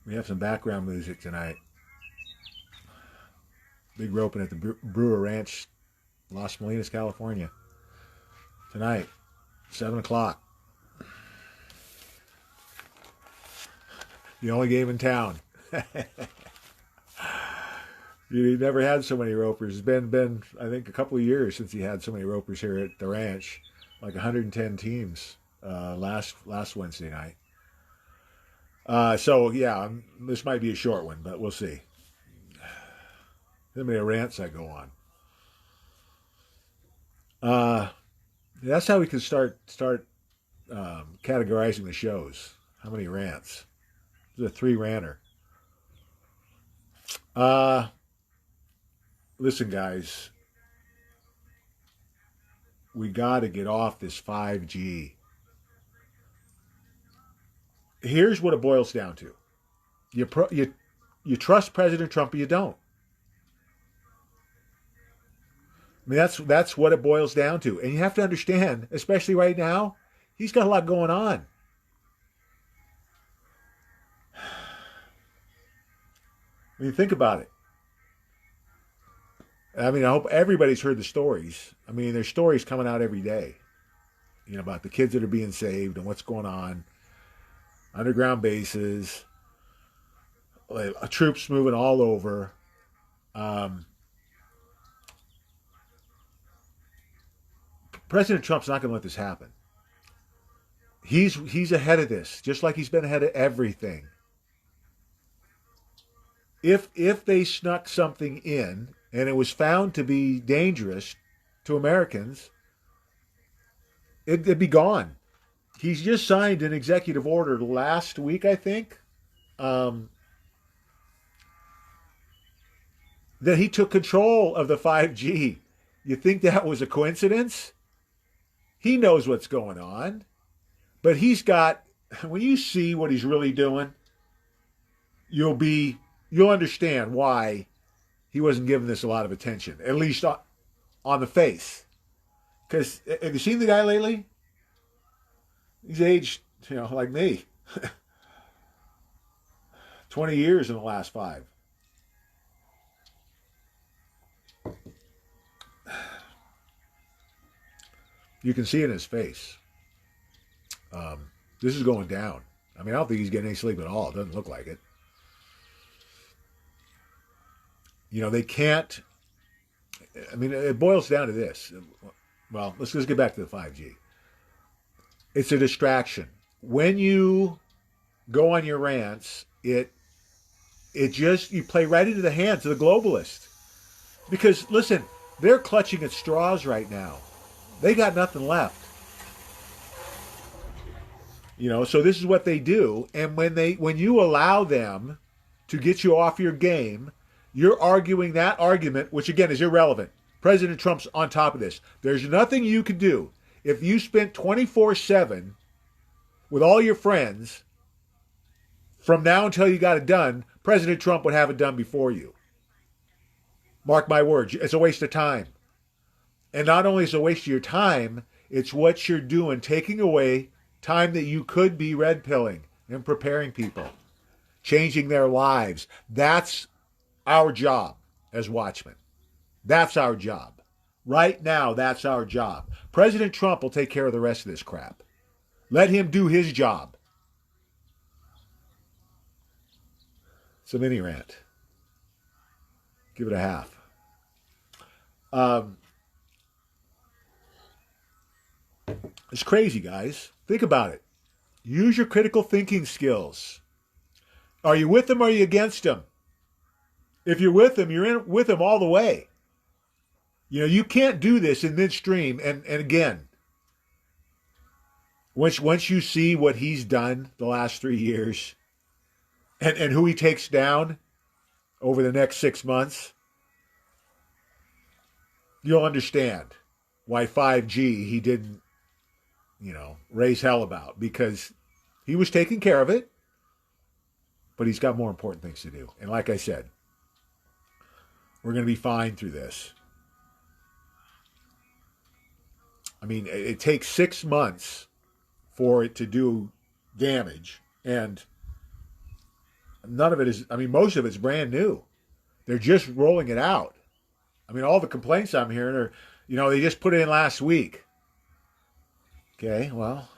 We have some background music tonight. Big roping at the Brewer Ranch, Las Molinas, California. Tonight, 7 o'clock. The only game in town. He never had so many ropers. It's been I think a couple of years since he had so many ropers here at the ranch, like 110 teams last Wednesday night. So yeah, this might be a short one, but we'll see. How many rants I go on. Uh, that's how we can start categorizing the shows. How many rants? It's a three ranter. Uh, Listen, guys, we got to get off this 5G. Here's what it boils down to: you trust President Trump, or you don't. I mean, that's what it boils down to, and you have to understand, especially right now, he's got a lot going on. I mean, think about it. I mean, I hope everybody's heard the stories. I mean, there's stories coming out every day, about the kids that are being saved and what's going on, underground bases, troops moving all over. Um, President Trump's not going to let this happen. He's ahead of this, just like he's been ahead of everything. If they snuck something in and it was found to be dangerous to Americans, it'd be gone. He's just signed an executive order last week, I think, um, that he took control of the 5G. You think that was a coincidence? He knows what's going on, but when you see what he's really doing, you'll understand why he wasn't giving this a lot of attention, at least on the face. Because have you seen the guy lately? He's aged, like me, 20 years in the last five. You can see it in his face. This is going down. I mean, I don't think he's getting any sleep at all. It doesn't look like it. They can't. I mean, it boils down to this. Well, let's just get back to the 5G. It's a distraction. When you go on your rants, you play right into the hands of the globalist. Because listen, they're clutching at straws right now. They got nothing left. So this is what they do. And when you allow them to get you off your game, you're arguing that argument, which again is irrelevant. President Trump's on top of this. There's nothing you could do. If you spent 24/7 with all your friends from now until you got it done, President Trump would have it done before you. Mark my words, it's a waste of time. And not only is it a waste of your time, it's what you're doing, taking away time that you could be red pilling and preparing people, changing their lives. That's our job as Watchmen. That's our job. Right now, that's our job. President Trump will take care of the rest of this crap. Let him do his job. It's a mini rant. Give it a half. It's crazy, guys. Think about it. Use your critical thinking skills. Are you with him or are you against him? If you're with him, you're in with him all the way. You can't do this in midstream. And again, once you see what he's done the last 3 years and who he takes down over the next 6 months, you'll understand why 5G he didn't, raise hell about, because he was taking care of it, but he's got more important things to do. And like I said, we're going to be fine through this. I mean, it takes 6 months for it to do damage, and none of it is, I mean, most of it's brand new. They're just rolling it out. I mean, all the complaints I'm hearing are, they just put it in last week. Okay, well,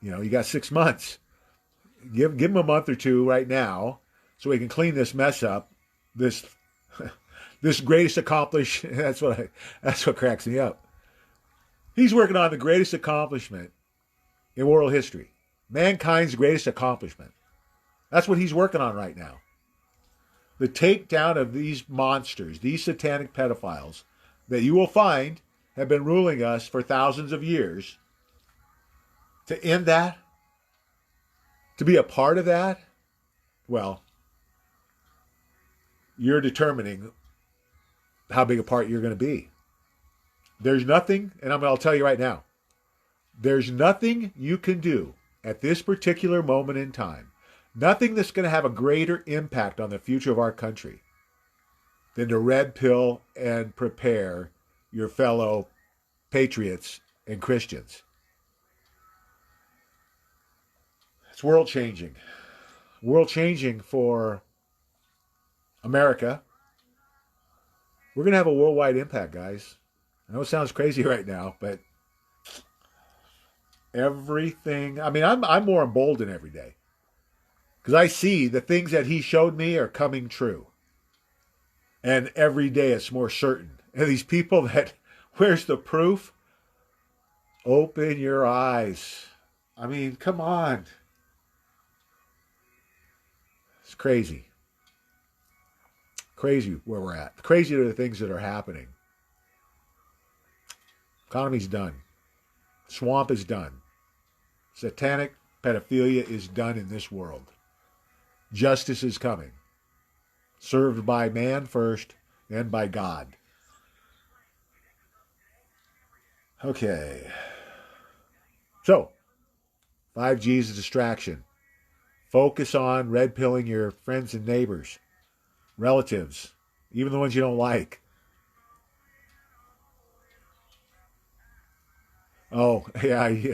you got 6 months. Give them a month or two right now so we can clean this mess up. This this greatest accomplishment. That's what cracks me up. He's working on the greatest accomplishment in world history. Mankind's greatest accomplishment. That's what he's working on right now. The takedown of these monsters, these satanic pedophiles that you will find have been ruling us for thousands of years. To end that, to be a part of that, well, you're determining how big a part you're going to be. There's nothing, and I'll tell you right now, there's nothing you can do at this particular moment in time, nothing that's going to have a greater impact on the future of our country than to red pill and prepare your fellow patriots and Christians. It's world changing. World changing for America. We're going to have a worldwide impact, guys. I know it sounds crazy right now, but everything, I mean, I'm more emboldened every day because I see the things that he showed me are coming true. And every day it's more certain. And these people that, where's the proof? Open your eyes. I mean, come on. It's crazy. Crazy where we're at. Crazy are the things that are happening. Economy's done. Swamp is done. Satanic pedophilia is done in this world. Justice is coming. Served by man first, then by God. Okay. So, 5G is a distraction. Focus on red pilling your friends and neighbors, relatives, even the ones you don't like. Oh, yeah.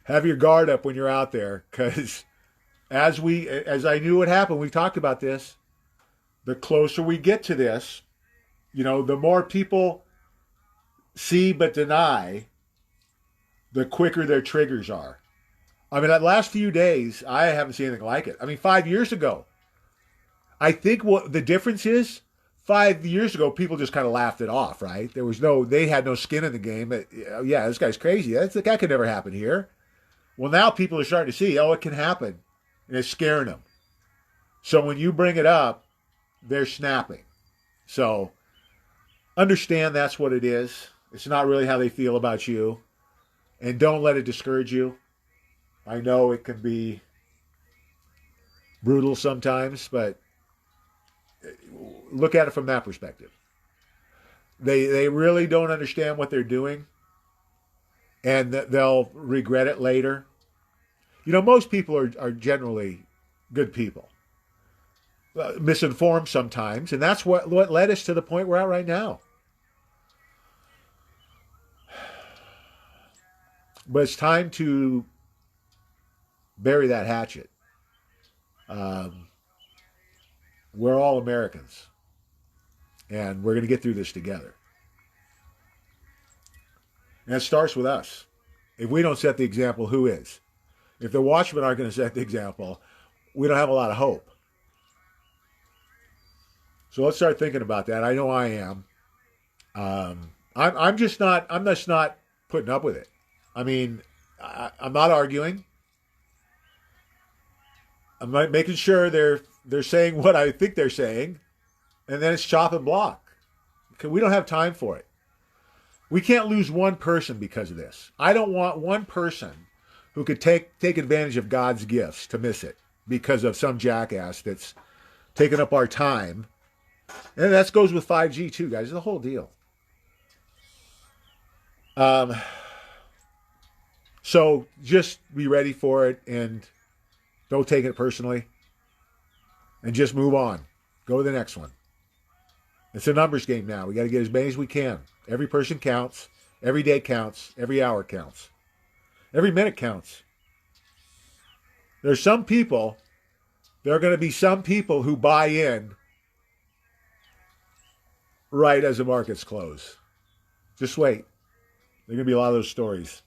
Have your guard up when you're out there, because as I knew what happened, we talked about this. The closer we get to this, the more people see but deny, the quicker their triggers are. I mean, that last few days, I haven't seen anything like it. I mean, 5 years ago, I think what the difference is, 5 years ago, people just kind of laughed it off, right? They had no skin in the game. Yeah, this guy's crazy. That could never happen here. Well, now people are starting to see, it can happen. And it's scaring them. So when you bring it up, they're snapping. So understand that's what it is. It's not really how they feel about you. And don't let it discourage you. I know it can be brutal sometimes, but look at it from that perspective. They really don't understand what they're doing, and they'll regret it later. Most people are generally good people. Misinformed sometimes, and that's what led us to the point we're at right now. But it's time to bury that hatchet. We're all Americans, and we're going to get through this together. And it starts with us. If we don't set the example, who is? If the Watchmen aren't going to set the example, we don't have a lot of hope. So let's start thinking about that. I know I am. I'm just not putting up with it. I mean, I'm not arguing. I'm making sure they're saying what I think they're saying, and then it's chop and block. We don't have time for it. We can't lose one person because of this. I don't want one person who could take advantage of God's gifts to miss it because of some jackass that's taking up our time. And that goes with 5G too, guys. It's the whole deal. So just be ready for it and don't take it personally. And just move on. Go to the next one. It's a numbers game now. We got to get as many as we can. Every person counts. Every day counts. Every hour counts. Every minute counts. There's some people, there are going to be some people who buy in right as the markets close. Just wait. There are going to be a lot of those stories.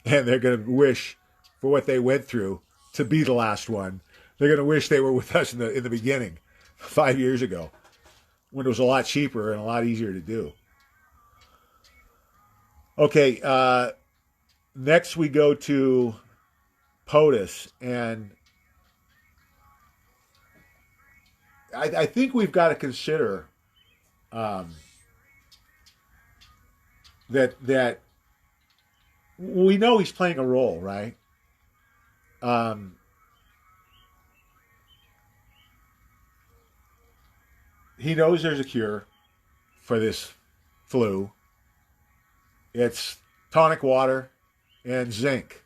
And they're going to wish for what they went through to be the last one. They're going to wish they were with us in the beginning, 5 years ago, when it was a lot cheaper and a lot easier to do. Okay, next we go to POTUS, and I think we've got to consider that we know he's playing a role, right? He knows there's a cure for this flu. It's tonic water and zinc,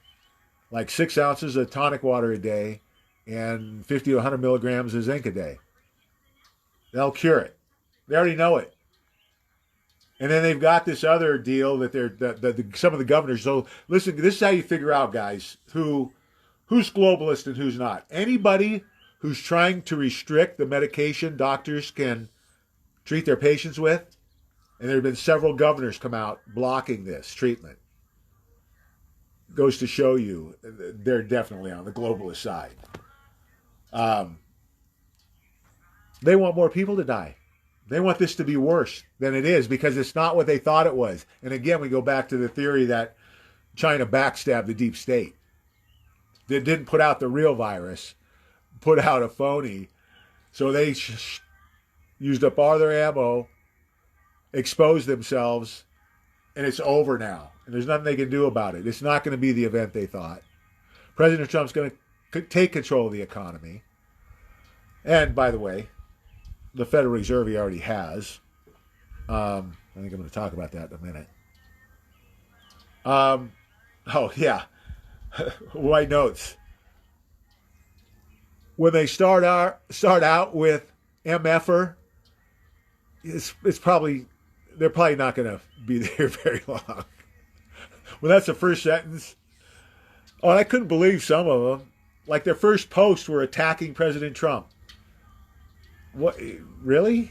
like 6 ounces of tonic water a day and 50 to 100 milligrams of zinc a day. They'll cure it. They already know it. And then they've got this other deal that some of the governors. So listen, this is how you figure out, guys, who's globalist and who's not. Anybody who's trying to restrict the medication doctors can treat their patients with, and there have been several governors come out blocking this treatment, goes to show you they're definitely on the globalist side. They want more people to die. They want this to be worse than it is because it's not what they thought it was. And again, we go back to the theory that China backstabbed the deep state. They didn't put out the real virus, put out a phony. So they used up all their ammo, exposed themselves, and it's over now. And there's nothing they can do about it. It's not going to be the event they thought. President Trump's going to take control of the economy. And by the way, the Federal Reserve he already has. I think I'm going to talk about that in a minute. Oh, yeah. White notes. When they start out with MFer, it's probably, they're probably not going to be there very long. Well, that's the first sentence. Oh, and I couldn't believe some of them. Like their first posts were attacking President Trump. What, really?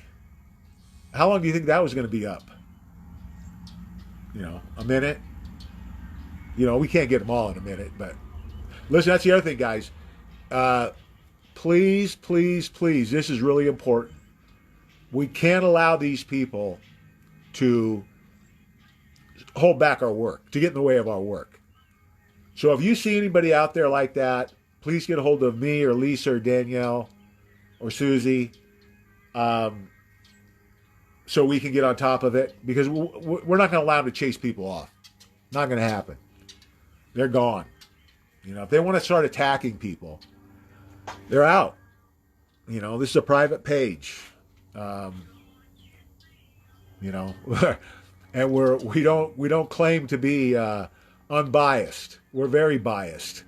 How long do you think that was going to be up? A minute? We can't get them all in a minute, but listen, that's the other thing, guys. Please, please, please, this is really important. We can't allow these people to hold back our work, to get in the way of our work. So if you see anybody out there like that, please get a hold of me or Lisa or Danielle or Susie, so we can get on top of it, because we're not going to allow them to chase people off. Not going to happen. They're gone. If they want to start attacking people, they're out. This is a private page. And we don't claim to be unbiased. We're very biased.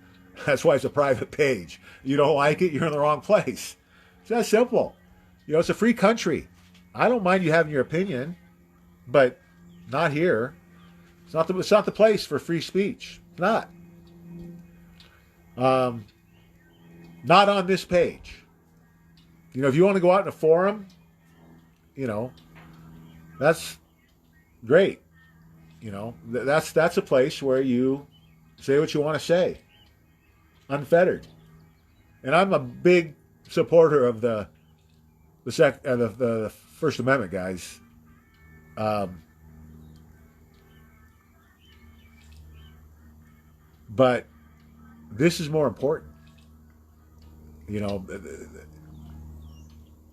That's why it's a private page. You don't like it, you're in the wrong place. It's that simple. It's a free country. I don't mind you having your opinion, but not here. It's not the place for free speech. It's not. Not on this page. If you want to go out in a forum, that's great. That's a place where you say what you want to say, unfettered. And I'm a big supporter of the First Amendment, guys. But this is more important.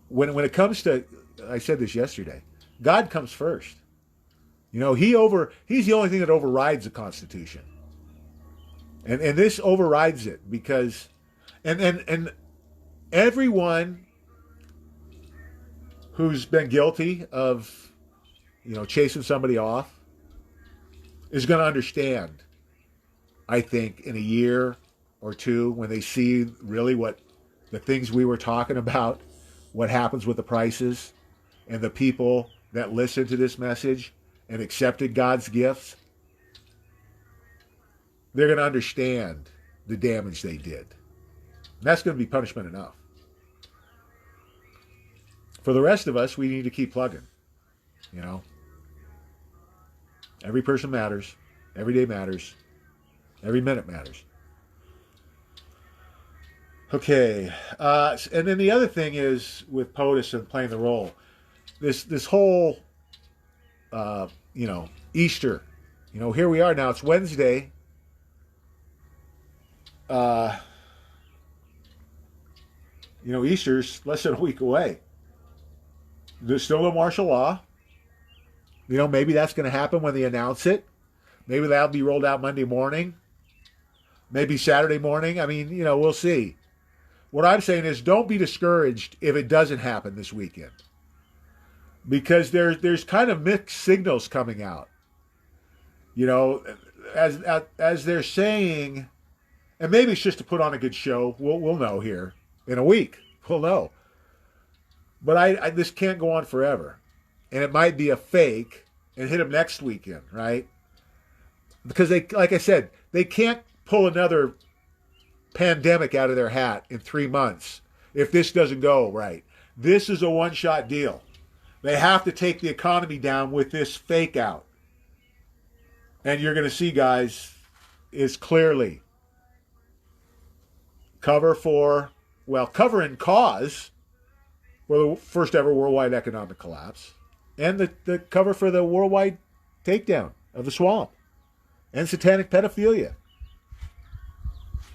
When it comes to, I said this yesterday, God comes first. He's the only thing that overrides the Constitution. And this overrides it because, and everyone who's been guilty of, chasing somebody off is going to understand, I think, in a year or two, when they see really what the things we were talking about, what happens with the prices and the people that listened to this message and accepted God's gifts, they're going to understand the damage they did. And that's going to be punishment enough. For the rest of us, we need to keep plugging. You know, every person matters. Every day matters. Every minute matters. Okay. And then the other thing is with POTUS and playing the role, this whole, Easter. Here we are now. It's Wednesday. Easter's less than a week away. There's still no martial law. Maybe that's going to happen when they announce it. Maybe that'll be rolled out Monday morning. Maybe Saturday morning. I mean, we'll see. What I'm saying is don't be discouraged if it doesn't happen this weekend. Because there's kind of mixed signals coming out. As they're saying, and maybe it's just to put on a good show. We'll know here in a week. We'll know. But this can't go on forever. And it might be a fake and hit them next weekend, right? Because like I said, they can't pull another pandemic out of their hat in 3 months if this doesn't go right. This is a one-shot deal. They have to take the economy down with this fake out. And you're going to see, guys, is clearly cover and cause for the first ever worldwide economic collapse, and the cover for the worldwide takedown of the swamp and satanic pedophilia.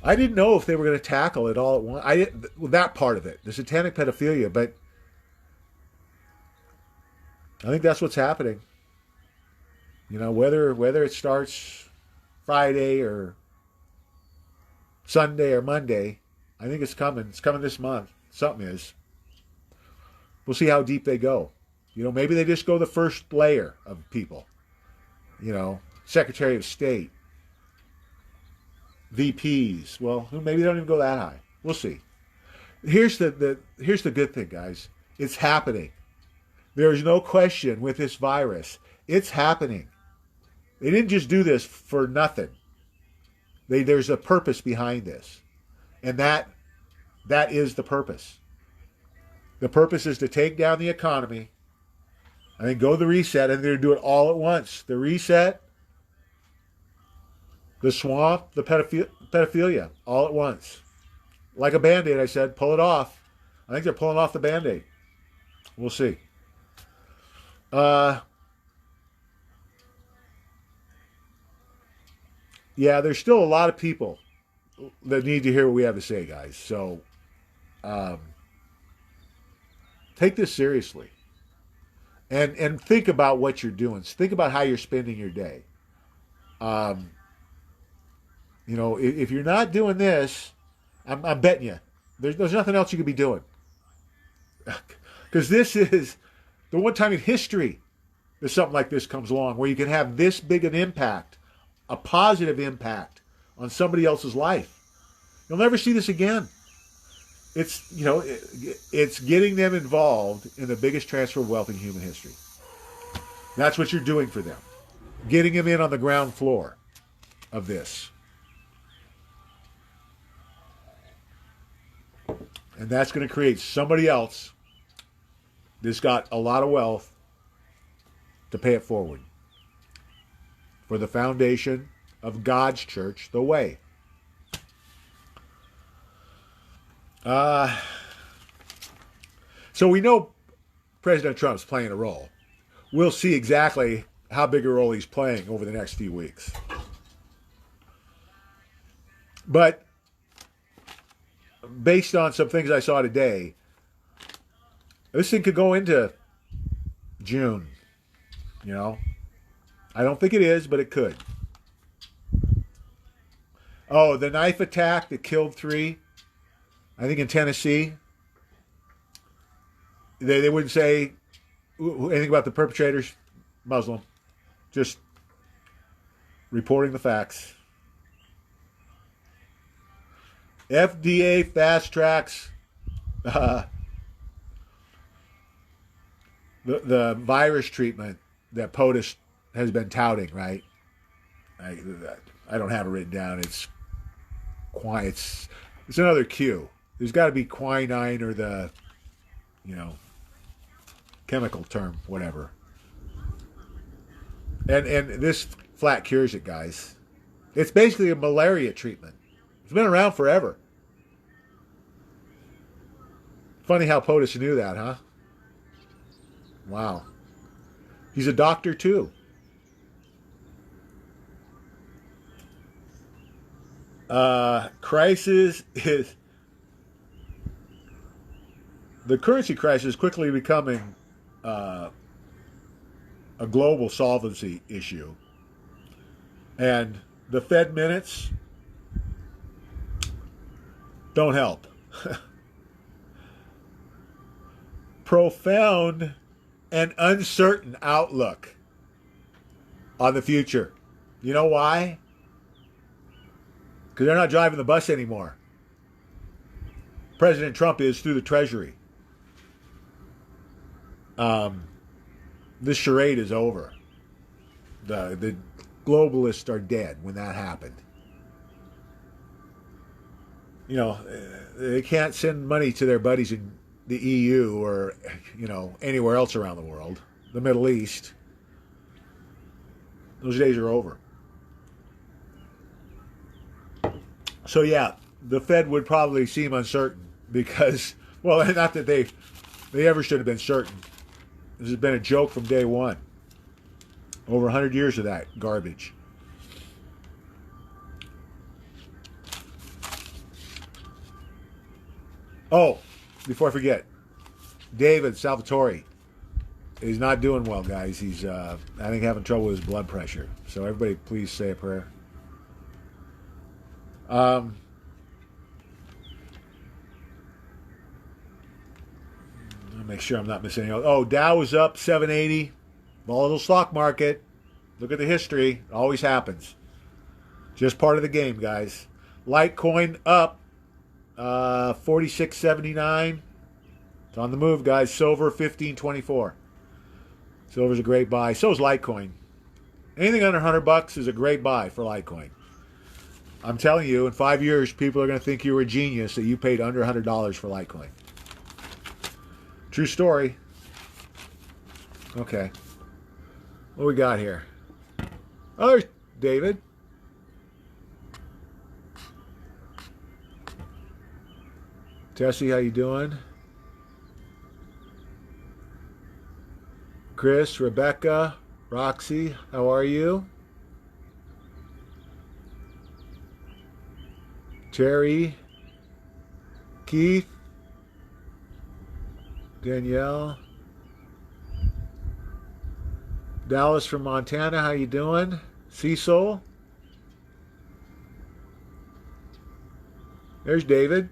I didn't know if they were going to tackle it all at once. That part of it, the satanic pedophilia, but I think that's what's happening. Whether it starts Friday or Sunday or Monday, I think it's coming. It's coming this month. Something is. We'll see how deep they go. Maybe they just go the first layer of people. Secretary of State, VPs. Well, maybe they don't even go that high. We'll see. Here's the good thing, guys. It's happening. There's no question with this virus. It's happening. They didn't just do this for nothing. There's a purpose behind this. And that is the purpose. The purpose is to take down the economy. I think go the reset, and they're going to do it all at once. The reset, the swamp, the pedophilia, all at once. Like a Band-Aid, I said, pull it off. I think they're pulling off the Band-Aid. We'll see. Yeah, there's still a lot of people that need to hear what we have to say, guys. So, take this seriously. And think about what you're doing. Think about how you're spending your day. If you're not doing this, I'm betting you, there's nothing else you could be doing. Because this is the one time in history that something like this comes along where you can have this big an impact, a positive impact on somebody else's life. You'll never see this again. It's getting them involved in the biggest transfer of wealth in human history. That's what you're doing for them. Getting them in on the ground floor of this. And that's going to create somebody else that's got a lot of wealth to pay it forward for the foundation of God's church, the way. So we know President Trump's playing a role. We'll see exactly how big a role he's playing over the next few weeks. But based on some things I saw today, this thing could go into June. I don't think it is, but it could. Oh, the knife attack that killed 3, I think in Tennessee. They wouldn't say anything about the perpetrators, Muslim. Just reporting the facts. FDA fast tracks the virus treatment that POTUS has been touting, right? I don't have it written down. It's It's another Q. There's got to be quinine or the, you know, chemical term, whatever. And this flat cures it, guys. It's basically a malaria treatment. It's been around forever. Funny how POTUS knew that, huh? Wow. He's a doctor too. Crisis is the currency crisis is quickly becoming a global solvency issue, and the Fed minutes don't help. Profound and uncertain outlook on the future. You know why? Because they're not driving the bus anymore. President Trump is through the Treasury. This charade is over. The globalists are dead when that happened. You know, they can't send money to their buddies in the EU or, you know, anywhere else around the world, the Middle East. Those days are over. So yeah, the Fed would probably seem uncertain because, well, not that they ever should have been certain. This has been a joke from day one. Over 100 years of that garbage. Oh, before I forget, David Salvatore is not doing well, guys. He's, I think, having trouble with his blood pressure. So everybody, please say a prayer. I'll make sure I'm not missing anything. Oh, Dow is up 780. Volatile stock market. Look at the history. It always happens. Just part of the game, guys. Litecoin up 46.79. It's on the move, guys. Silver 15.24. Silver's a great buy. So is Litecoin. Anything under $100 is a great buy for Litecoin. I'm telling you, in 5 years, people are going to think you were a genius that you paid under $100 for Litecoin. True story. Okay. What we got here? Oh, there's David. Tessie, how you doing? Chris, Rebecca, Roxy, how are you? Terry, Keith, Danielle, Dallas from Montana, how you doing? Cecil. There's David.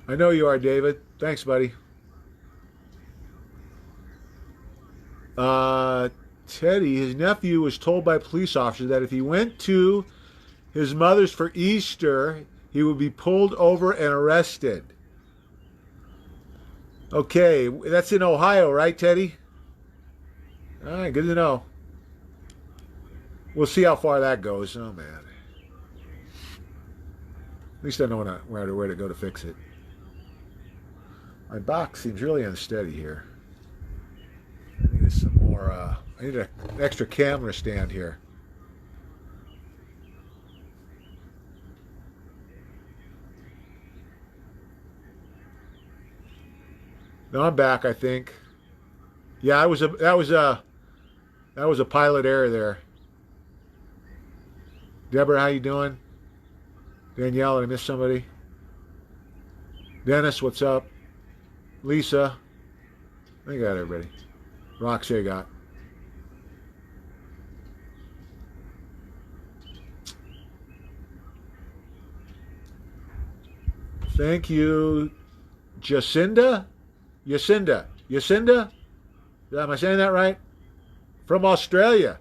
I know you are, David. Thanks, buddy. Teddy, his nephew was told by police officers that if he went to his mother's for Easter, he would be pulled over and arrested. Okay, that's in Ohio, right, Teddy? All right, good to know. We'll see how far that goes. Oh, man. At least I know where to go to fix it. My box seems really unsteady here. I need some more. I need an extra camera stand here. No, I'm back. I think. Yeah, that was a pilot error there. Deborah, how you doing? Danielle, did I miss somebody? Dennis, what's up? Lisa, I got everybody. Roxy, I got. Thank you, Jacinda. Am I saying that right? From Australia.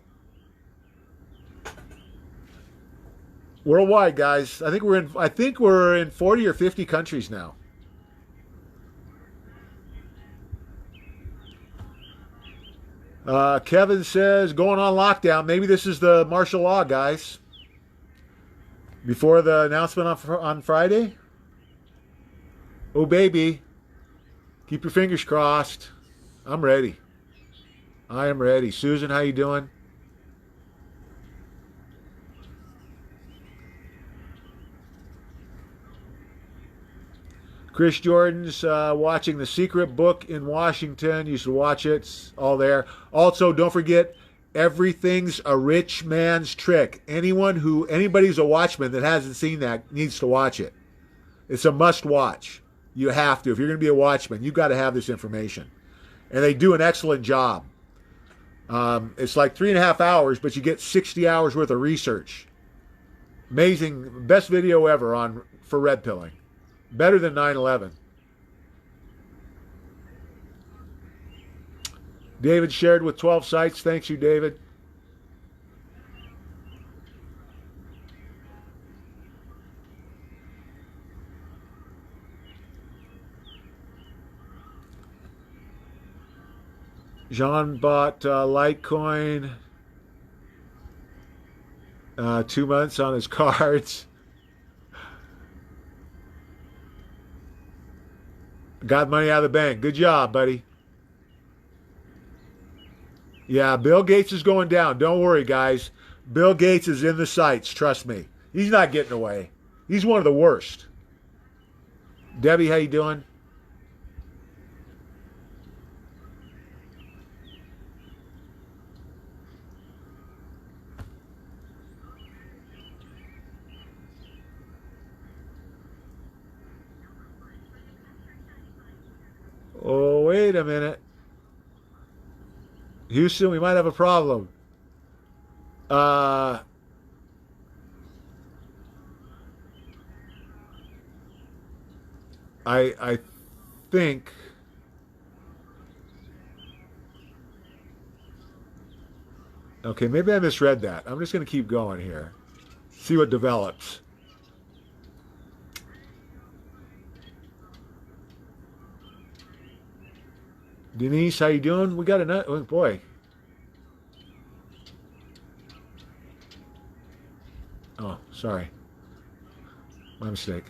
Worldwide, guys. I think we're in 40 or 50 countries now. Kevin says, going on lockdown. Maybe this is the martial law, guys. Before the announcement on Friday? Oh, baby. Keep your fingers crossed. I'm ready. I am ready. Susan, how you doing? Chris Jordan's watching The Secret Book in Washington. You should watch it. It's all there. Also, don't forget, Everything's a Rich Man's Trick. Anybody who's a Watchman that hasn't seen that needs to watch it. It's a must watch. You have to. If you're going to be a Watchman, you've got to have this information. And they do an excellent job. It's like 3.5 hours, but you get 60 hours worth of research. Amazing. Best video ever for red pilling. Better than 9/11. David shared with 12 sites. Thanks you, David. Jean bought Litecoin 2 months on his cards. Got money out of the bank. Good job, buddy. Yeah, Bill Gates is going down. Don't worry, guys. Bill Gates is in the sights. Trust me. He's not getting away. He's one of the worst. Debbie, how you doing? Oh, wait a minute. Houston, we might have a problem. Uh, I think. Okay, maybe I misread that. I'm just going to keep going here. See what develops. Denise, how you doing? We got another. Oh boy. Oh, sorry. My mistake.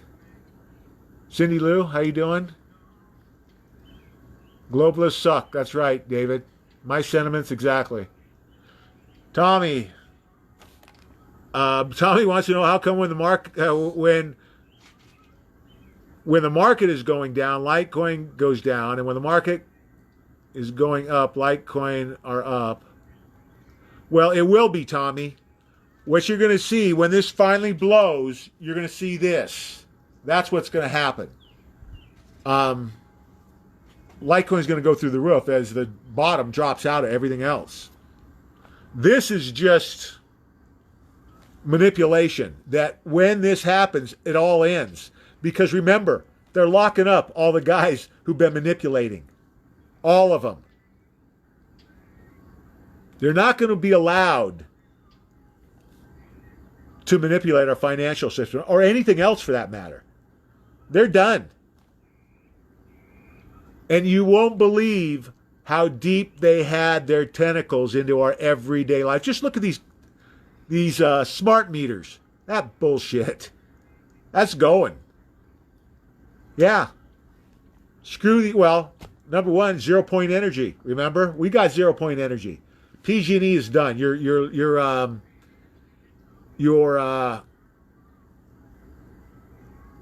Cindy Lou, how you doing? Globalists suck. That's right, David. My sentiments exactly. Tommy. Tommy wants to know how come when the when the market is going down, Litecoin goes down, and when the market is going up, Litecoin are up. Well, it will be, Tommy. What you're going to see when this finally blows, you're going to see this. That's what's going to happen. Litecoin is going to go through the roof as the bottom drops out of everything else. This is just manipulation, that when this happens, it all ends. Because remember, they're locking up all the guys who've been manipulating. All of them. They're not going to be allowed to manipulate our financial system or anything else for that matter. They're done. And you won't believe how deep they had their tentacles into our everyday life. Just look at these smart meters. That bullshit. That's going. Yeah. Number one, 0 point energy. Remember? We got 0 point energy. PG&E is done.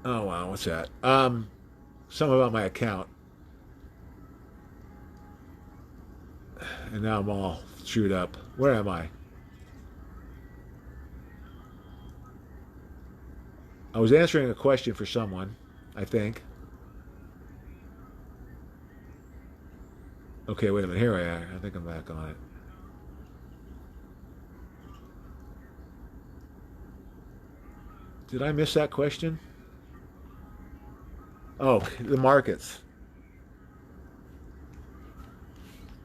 Oh wow, what's that? Something about my account. And now I'm all chewed up. Where am I? I was answering a question for someone, I think. Okay, wait a minute. Here I am. I think I'm back on it. Did I miss that question? Oh, the markets.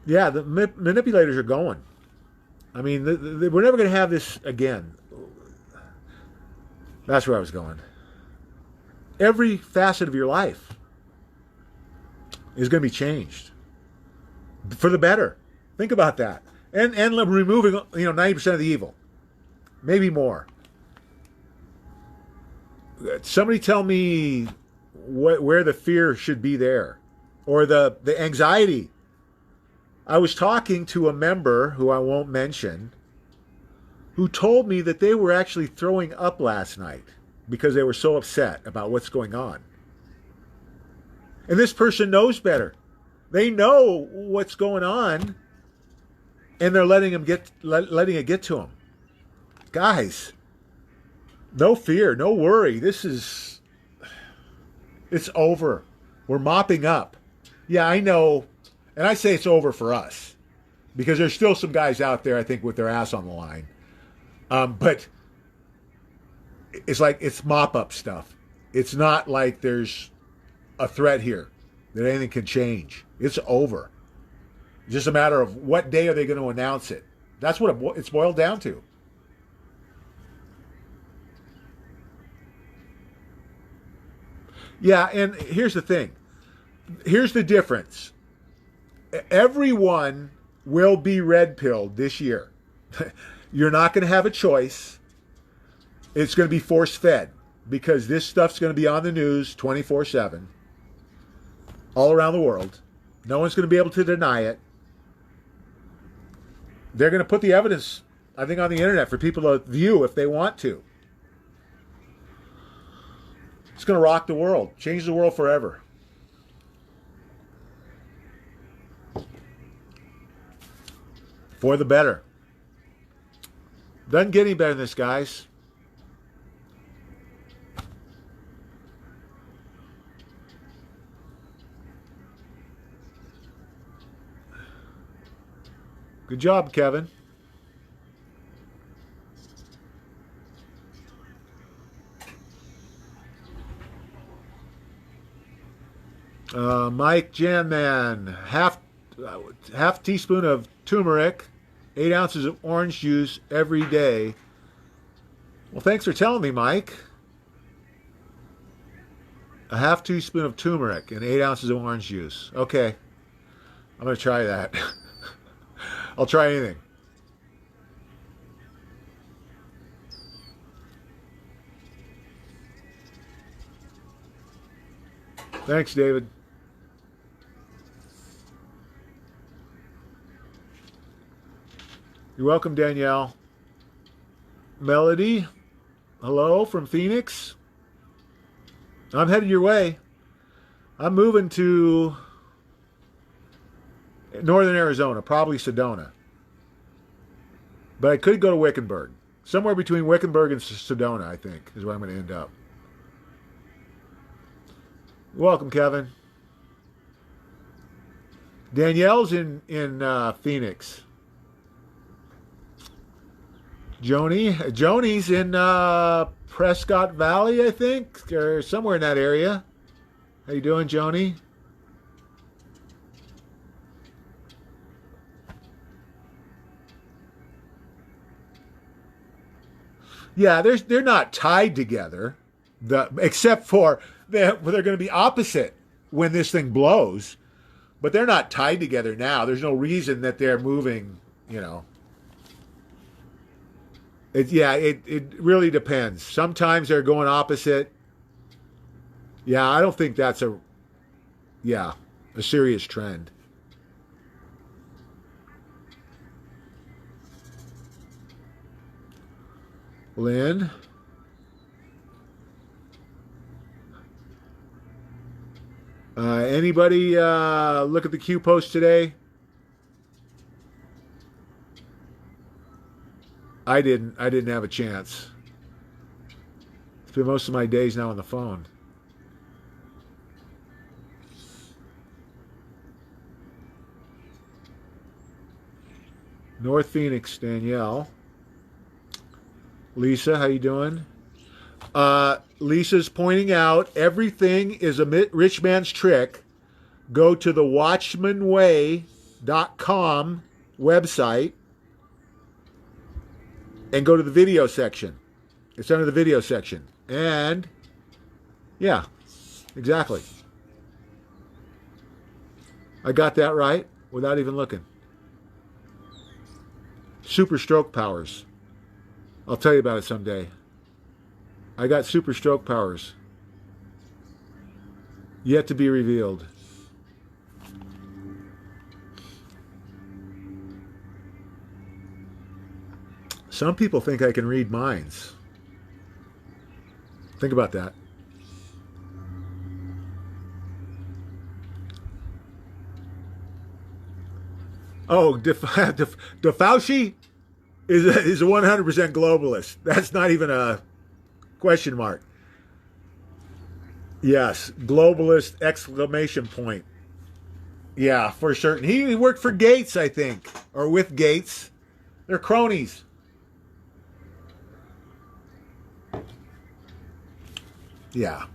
Yeah, the manipulators are going. I mean, we're never going to have this again. That's where I was going. Every facet of your life is going to be changed for the better. Think about that. And removing 90% of the evil, maybe more. Somebody tell me where the fear should be there, or the anxiety. I was talking to a member who I won't mention, who told me that they were actually throwing up last night because they were so upset about what's going on. And this person knows better. They know what's going on, and they're letting it get to them. Guys, no fear, no worry. It's over. We're mopping up. Yeah, I know, and I say it's over for us because there's still some guys out there, I think, with their ass on the line. But it's like it's mop-up stuff. It's not like there's a threat here that anything can change. It's over. It's just a matter of what day are they going to announce it. That's what it's boiled down to. Yeah, and here's the thing. Here's the difference. Everyone will be red-pilled this year. You're not going to have a choice. It's going to be force-fed because this stuff's going to be on the news 24/7 all around the world. No one's going to be able to deny it. They're going to put the evidence, I think, on the internet for people to view if they want to. It's going to rock the world, change the world forever. For the better. Doesn't get any better than this, guys. Good job, Kevin. Mike Janman, half teaspoon of turmeric, 8 ounces of orange juice every day. Well, thanks for telling me, Mike. A half teaspoon of turmeric and 8 ounces of orange juice. Okay, I'm going to try that. I'll try anything. Thanks, David. You're welcome, Danielle. Melody, hello from Phoenix. I'm headed your way. I'm moving to northern Arizona, probably Sedona. But I could go to Wickenburg. Somewhere between Wickenburg and Sedona, I think, is where I'm going to end up. Welcome, Kevin. Danielle's in Phoenix. Joni's in Prescott Valley, I think, or somewhere in that area. How you doing, Joni? Yeah, they're not tied together, except for they're going to be opposite when this thing blows. But they're not tied together now. There's no reason that they're moving, you know. It really depends. Sometimes they're going opposite. Yeah, I don't think that's a serious trend. Lynn. Anybody look at the Q post today? I didn't have a chance. Spend most of my days now on the phone. North Phoenix, Danielle. Lisa, how you doing? Lisa's pointing out everything is a rich man's trick. Go to the watchmanway.com website and go to the video section. It's under the video section. And, yeah, exactly. I got that right without even looking. Super stroke powers. I'll tell you about it someday. I got super stroke powers. Yet to be revealed. Some people think I can read minds. Think about that. Oh, DeFauci is a 100% globalist. That's not even a question mark. Yes, globalist exclamation point. Yeah, for certain. He worked for Gates, I think, or with Gates. They're cronies. Yeah.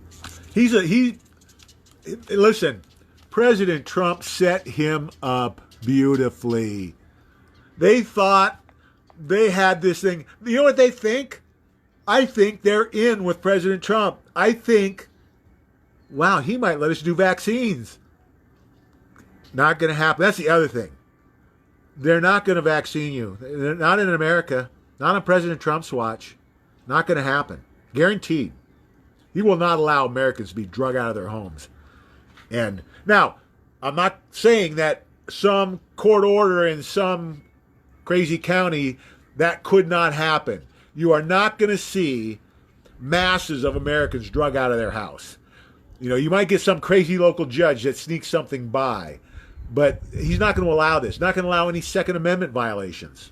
Listen, President Trump set him up beautifully. They thought they had this thing. You know what they think? I think they're in with President Trump. I think, wow, he might let us do vaccines. Not going to happen. That's the other thing. They're not going to vaccine you. They're not in America. Not on President Trump's watch. Not going to happen. Guaranteed. He will not allow Americans to be drug out of their homes. And now, I'm not saying that some court order in some crazy county, that could not happen. You are not going to see masses of Americans drug out of their house. You know, you might get some crazy local judge that sneaks something by, but he's not going to allow this. Not going to allow any Second Amendment violations.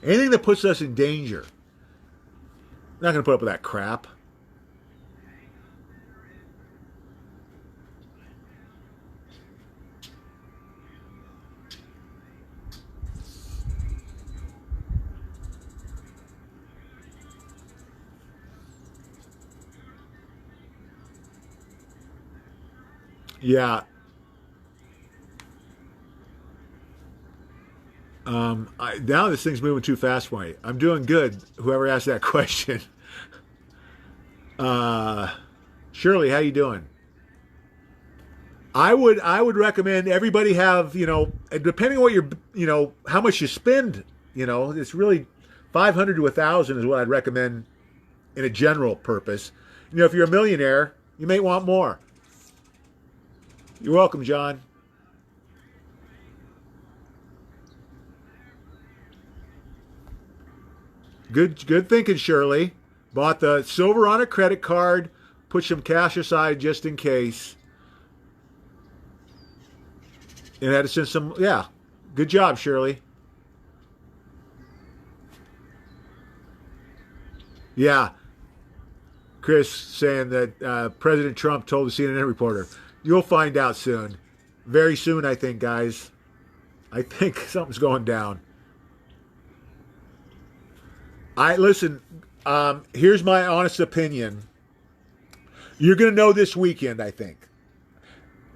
Anything that puts us in danger. Not going to put up with that crap. Yeah. Now this thing's moving too fast for me. I'm doing good. Whoever asked that question. Shirley, how you doing? I would recommend everybody have, you know, depending on what you're, you know, how much you spend, you know, it's really 500 to 1,000 is what I'd recommend in a general purpose. You know, if you're a millionaire, you may want more. You're welcome, John. Good thinking, Shirley. Bought the silver on a credit card, put some cash aside just in case. And had to send some, yeah. Good job, Shirley. Yeah. Chris saying that President Trump told the CNN reporter. You'll find out soon. Very soon, I think, guys. I think something's going down. Listen, here's my honest opinion. You're going to know this weekend, I think.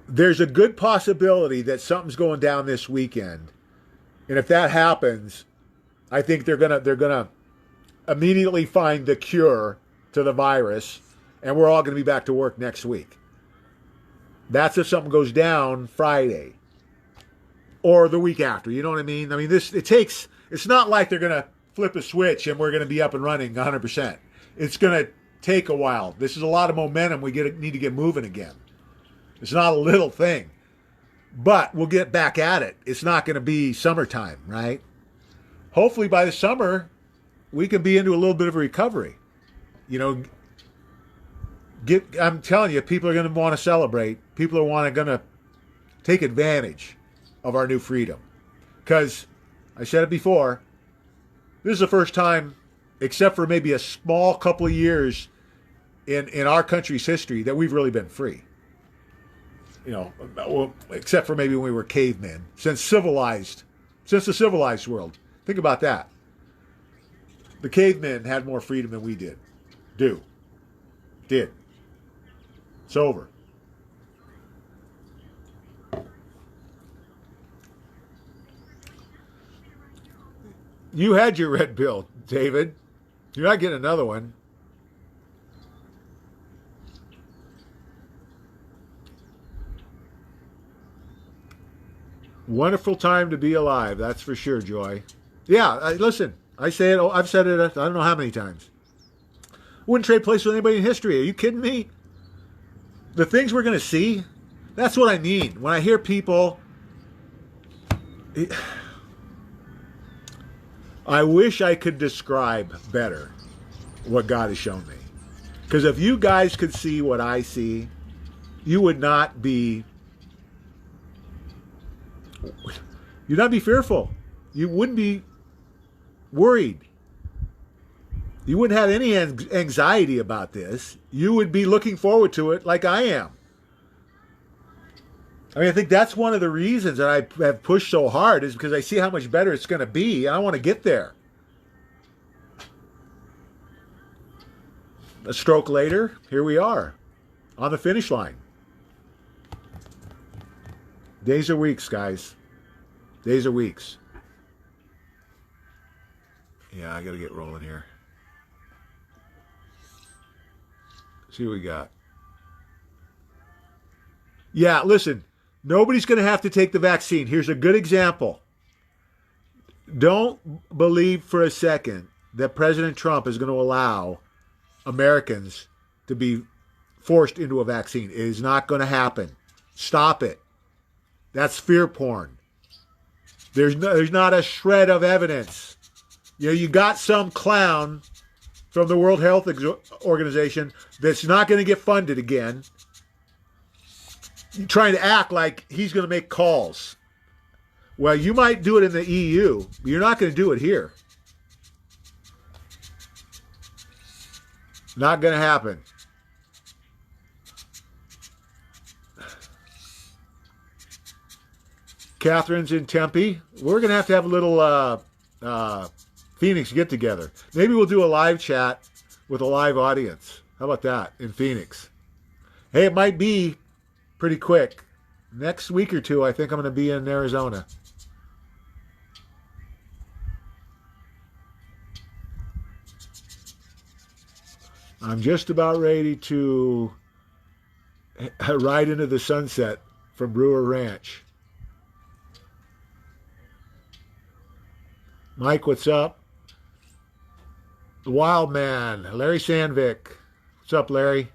There's a good possibility that something's going down this weekend. And if that happens, I think they're gonna immediately find the cure to the virus, and we're all going to be back to work next week. That's if something goes down Friday or the week after. You know what I mean? I mean, it's not like they're going to flip a switch and we're going to be up and running 100%. It's going to take a while. This is a lot of momentum. We need to get moving again. It's not a little thing, but we'll get back at it. It's not going to be summertime, right? Hopefully by the summer, we can be into a little bit of a recovery. You know, I'm telling you, people are going to want to celebrate. People are going to take advantage of our new freedom. Because, I said it before, this is the first time, except for maybe a small couple of years in our country's history, that we've really been free. You know, well, except for maybe when we were cavemen. Since the civilized world. Think about that. The cavemen had more freedom than we did. Did. It's over. You had your red pill, David. You're not getting another one. Wonderful time to be alive, that's for sure, Joy. Yeah, listen, I say it. I've said it. I don't know how many times. Wouldn't trade places with anybody in history. Are you kidding me? The things we're going to see, that's what I mean. When I hear people, I wish I could describe better what God has shown me. Because if you guys could see what I see, you would not be, you'd not be fearful. You wouldn't be worried. You wouldn't have any anxiety about this. You would be looking forward to it like I am. I mean, I think that's one of the reasons that I have pushed so hard is because I see how much better it's going to be, and I want to get there. A stroke later, here we are on the finish line. Days are weeks, guys. Days are weeks. Yeah, I got to get rolling here. See what we got. Yeah, listen, nobody's going to have to take the vaccine. Here's a good example. Don't believe for a second that President Trump is going to allow Americans to be forced into a vaccine. It is not going to happen. Stop it. That's fear porn. There's not a shred of evidence. You got some clown from the World Health Organization that's not going to get funded again, trying to act like he's going to make calls. Well, you might do it in the EU, but you're not going to do it here. Not going to happen. Catherine's in Tempe. We're going to have a little Phoenix get together. Maybe we'll do a live chat with a live audience. How about that in Phoenix? Hey, it might be pretty quick. Next week or two, I think I'm going to be in Arizona. I'm just about ready to ride into the sunset from Brewer Ranch. Mike, what's up? The Wild Man, Larry Sandvik. What's up, Larry?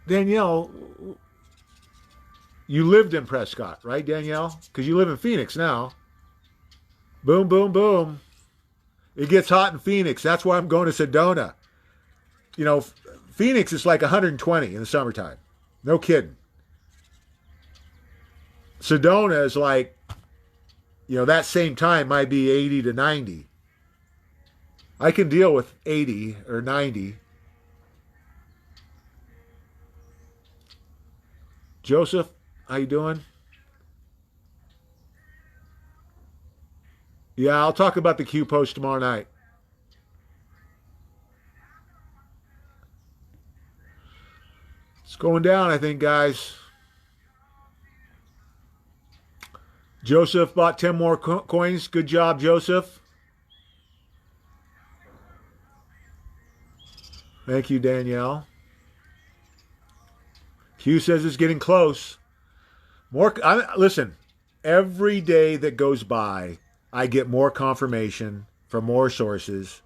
Danielle, you lived in Prescott, right, Danielle? Because you live in Phoenix now. Boom, boom, boom. It gets hot in Phoenix. That's why I'm going to Sedona. Phoenix is like 120 in the summertime. No kidding. Sedona is like, that same time might be 80 to 90. I can deal with 80 or 90. Joseph, how you doing? Yeah, I'll talk about the Q post tomorrow night. It's going down, I think, guys. Joseph bought 10 more coins. Good job, Joseph. Thank you, Danielle. Q says it's getting close. Listen, every day that goes by, I get more confirmation from more sources.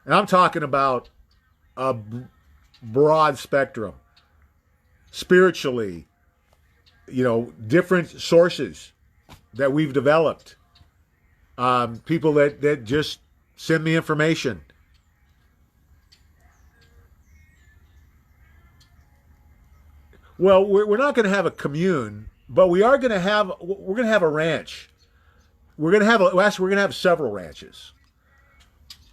And I'm talking about a broad spectrum. Spiritually, different sources that we've developed. People that just send me information. Well, we're not going to have a commune, but we're going to have a ranch. We're going to have several ranches.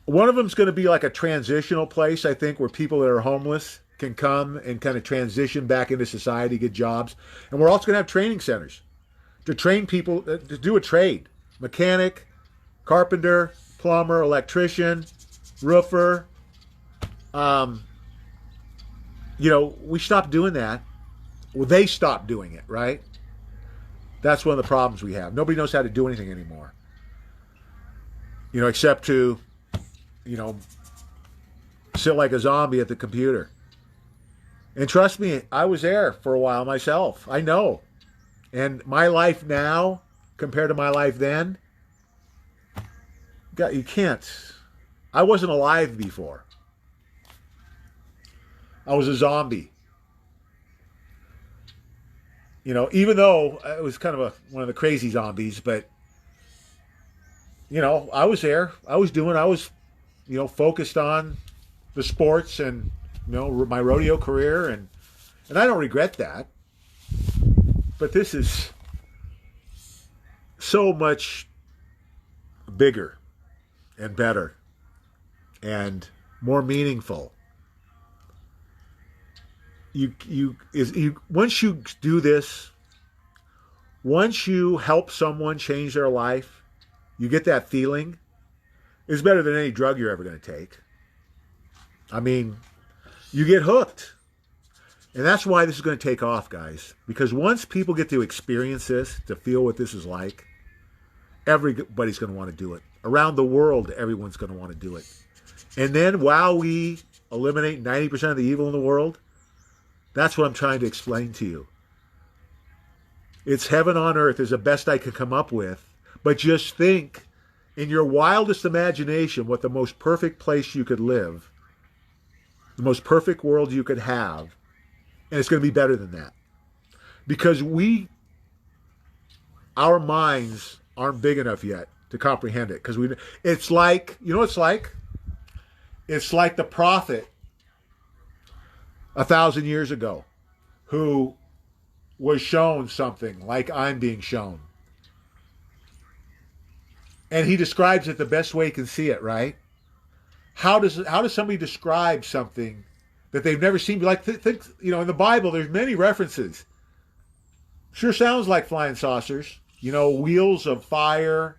One of them is going to be like a transitional place, I think, where people that are homeless can come and kind of transition back into society, get jobs. And we're also going to have training centers to train people to do a trade. Mechanic, carpenter, plumber, electrician, roofer. We stopped doing that. Well, they stopped doing it, right? That's one of the problems we have. Nobody knows how to do anything anymore. Except to, sit like a zombie at the computer. And trust me, I was there for a while myself. I know. And my life now, compared to my life then, God, you can't. I wasn't alive before. I was a zombie. Even though it was kind of one of the crazy zombies, but I was there. I was, focused on the sports and my rodeo career, and I don't regret that. But this is so much bigger and better and more meaningful. Once you do this, once you help someone change their life, you get that feeling. It's better than any drug you're ever going to take. I mean, you get hooked. And that's why this is going to take off, guys. Because once people get to experience this, to feel what this is like, everybody's going to want to do it. Around the world, everyone's going to want to do it. And then while we eliminate 90% of the evil in the world, that's what I'm trying to explain to you. It's heaven on earth is the best I could come up with. But just think, in your wildest imagination, what the most perfect place you could live, the most perfect world you could have, and it's going to be better than that. Because our minds aren't big enough yet to comprehend it. Because it's like, what it's like? It's like the prophet 1,000 years ago who was shown something like I'm being shown. And he describes it the best way he can see it, right? How does somebody describe something that they've never seen? Like, think, in the Bible, there's many references. Sure sounds like flying saucers. Wheels of fire.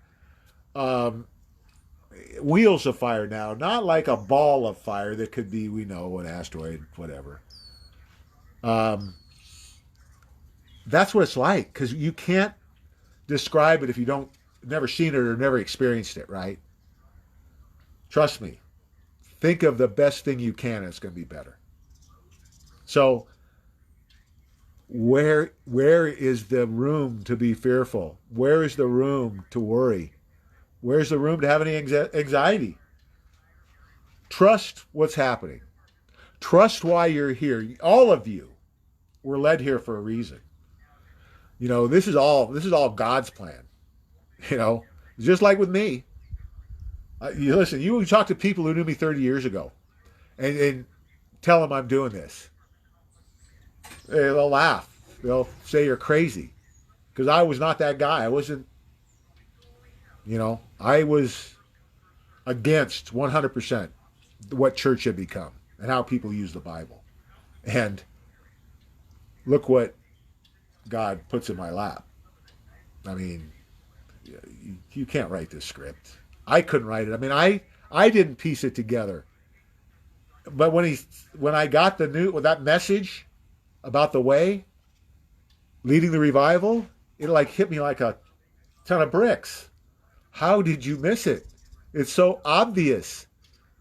Wheels of fire now. Not like a ball of fire that could be, an asteroid, whatever. That's what it's like. Because you can't describe it if you never seen it or never experienced it, right? Trust me. Think of the best thing you can and it's going to be better. So, where is the room to be fearful? Where is the room to worry? Where's the room to have any anxiety? Trust what's happening. Trust why you're here. All of you were led here for a reason. This is all God's plan. Just like with me. Listen, you talk to people who knew me 30 years ago and tell them I'm doing this. They'll laugh. They'll say you're crazy. Because I was not that guy. I wasn't, I was against 100% what church had become and how people use the Bible. And look what God puts in my lap. I mean, you can't write this script. I couldn't write it. I mean, I didn't piece it together. But when I got that message about the way, leading the revival, it hit me like a ton of bricks. How did you miss it? It's so obvious.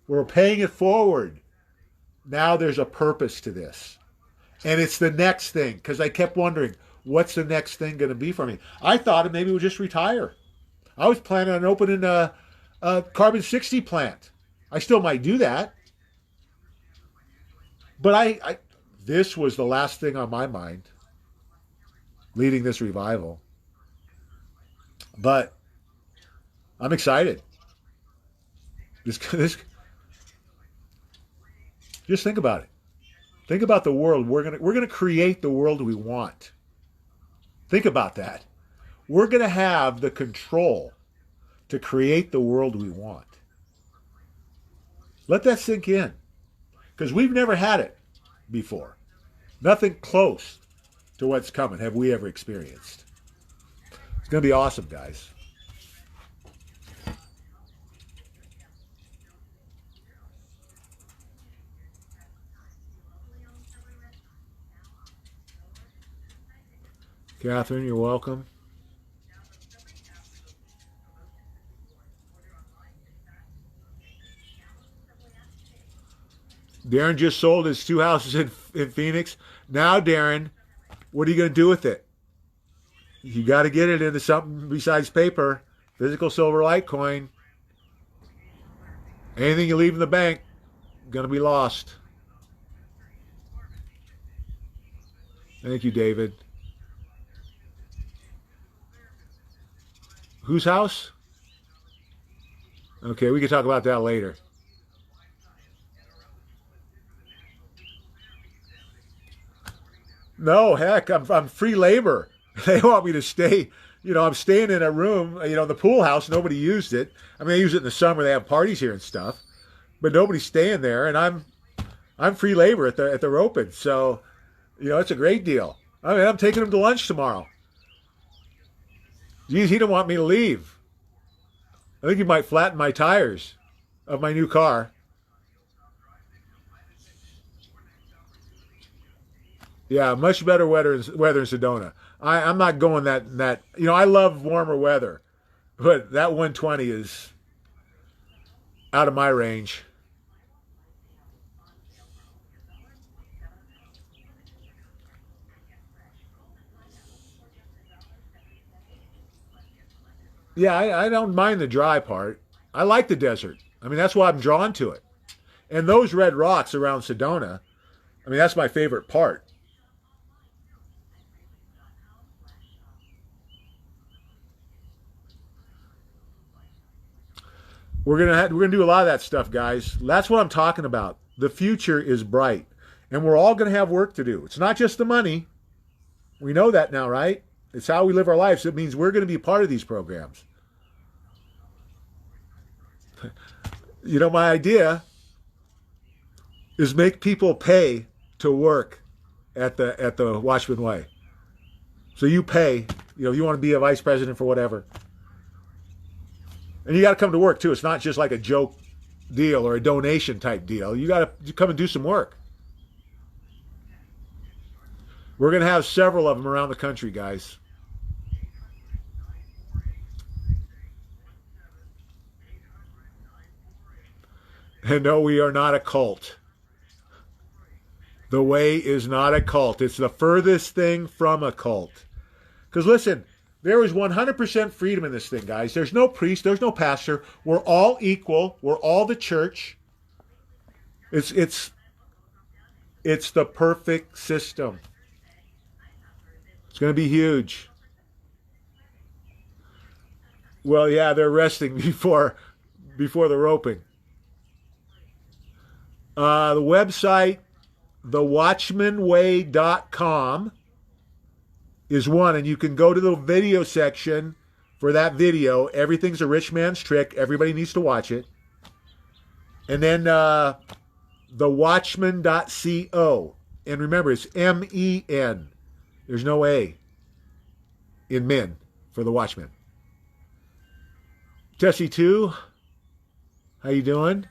We're paying it forward. Now there's a purpose to this. And it's the next thing. Because I kept wondering, what's the next thing going to be for me? I thought maybe we'd just retire. I was planning on opening a carbon-60 plant. I still might do that. But this was the last thing on my mind, leading this revival. But I'm excited. Just think about it. Think about the world. We're gonna create the world we want. Think about that. We're gonna have the control to create the world we want. Let that sink in. Because we've never had it before. Nothing close to what's coming have we ever experienced. It's going to be awesome, guys. Catherine, you're welcome. Darren just sold his 2 houses in Phoenix. Now, Darren, what are you going to do with it? You got to get it into something besides paper. Physical silver Litecoin. Anything you leave in the bank, going to be lost. Thank you, David. Whose house? Okay, we can talk about that later. No, heck, I'm free labor. They want me to stay. I'm staying in a room. The pool house. Nobody used it. I mean, they use it in the summer. They have parties here and stuff, but nobody's staying there. And I'm free labor at the roping. So, it's a great deal. I mean, I'm taking him to lunch tomorrow. Geez, he didn't want me to leave. I think he might flatten my tires of my new car. Yeah, much better weather in Sedona. I'm not going that. I love warmer weather, but that 120 is out of my range. Yeah, I don't mind the dry part. I like the desert. I mean, that's why I'm drawn to it. And those red rocks around Sedona, I mean, that's my favorite part. We're gonna do a lot of that stuff, guys. That's what I'm talking about. The future is bright, and we're all gonna have work to do. It's not just the money. We know that now, right? It's how we live our lives. It means we're going to be part of these programs. My idea is make people pay to work at the Watchmen Way. So you pay. If you want to be a vice president for whatever, and you got to come to work too. It's not just like a joke deal or a donation type deal. You got to come and do some work. We're going to have several of them around the country, guys. And no, we are not a cult. The way is not a cult. It's the furthest thing from a cult. Because listen, there is 100% freedom in this thing, guys. There's no priest. There's no pastor. We're all equal. We're all the church. It's the perfect system. It's going to be huge. Well, yeah, they're resting before the roping. The website, thewatchmanway.com, is one, and you can go to the video section for that video. Everything's a rich man's trick. Everybody needs to watch it. And then thewatchman.co. And remember, it's MEN. There's no A in men for the Watchmen. Tessie 2, how you doing?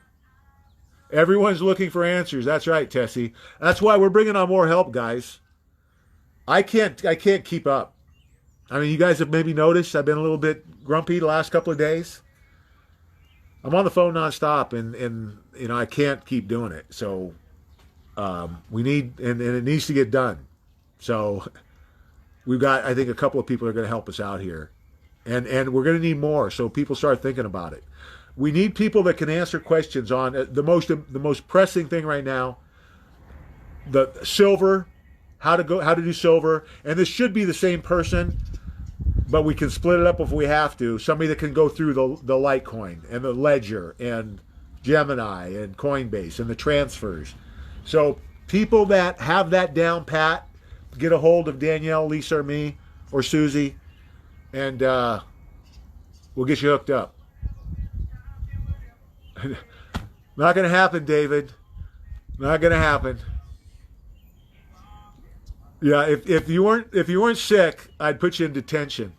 Everyone's looking for answers. That's right, Tessie. That's why we're bringing on more help, guys. I can't keep up. I mean, you guys have maybe noticed I've been a little bit grumpy the last couple of days. I'm on the phone nonstop, and I can't keep doing it. So we need, and it needs to get done. So we've got, I think, a couple of people are going to help us out here, and we're going to need more. So people start thinking about it. We need people that can answer questions on the most pressing thing right now. The silver, how to do silver, and this should be the same person, but we can split it up if we have to. Somebody that can go through the Litecoin and the Ledger and Gemini and Coinbase and the transfers. So people that have that down pat, get a hold of Danielle, Lisa, or me, or Susie, and we'll get you hooked up. Not going to happen, David. Not going to happen. Yeah, if you weren't sick, I'd put you in detention.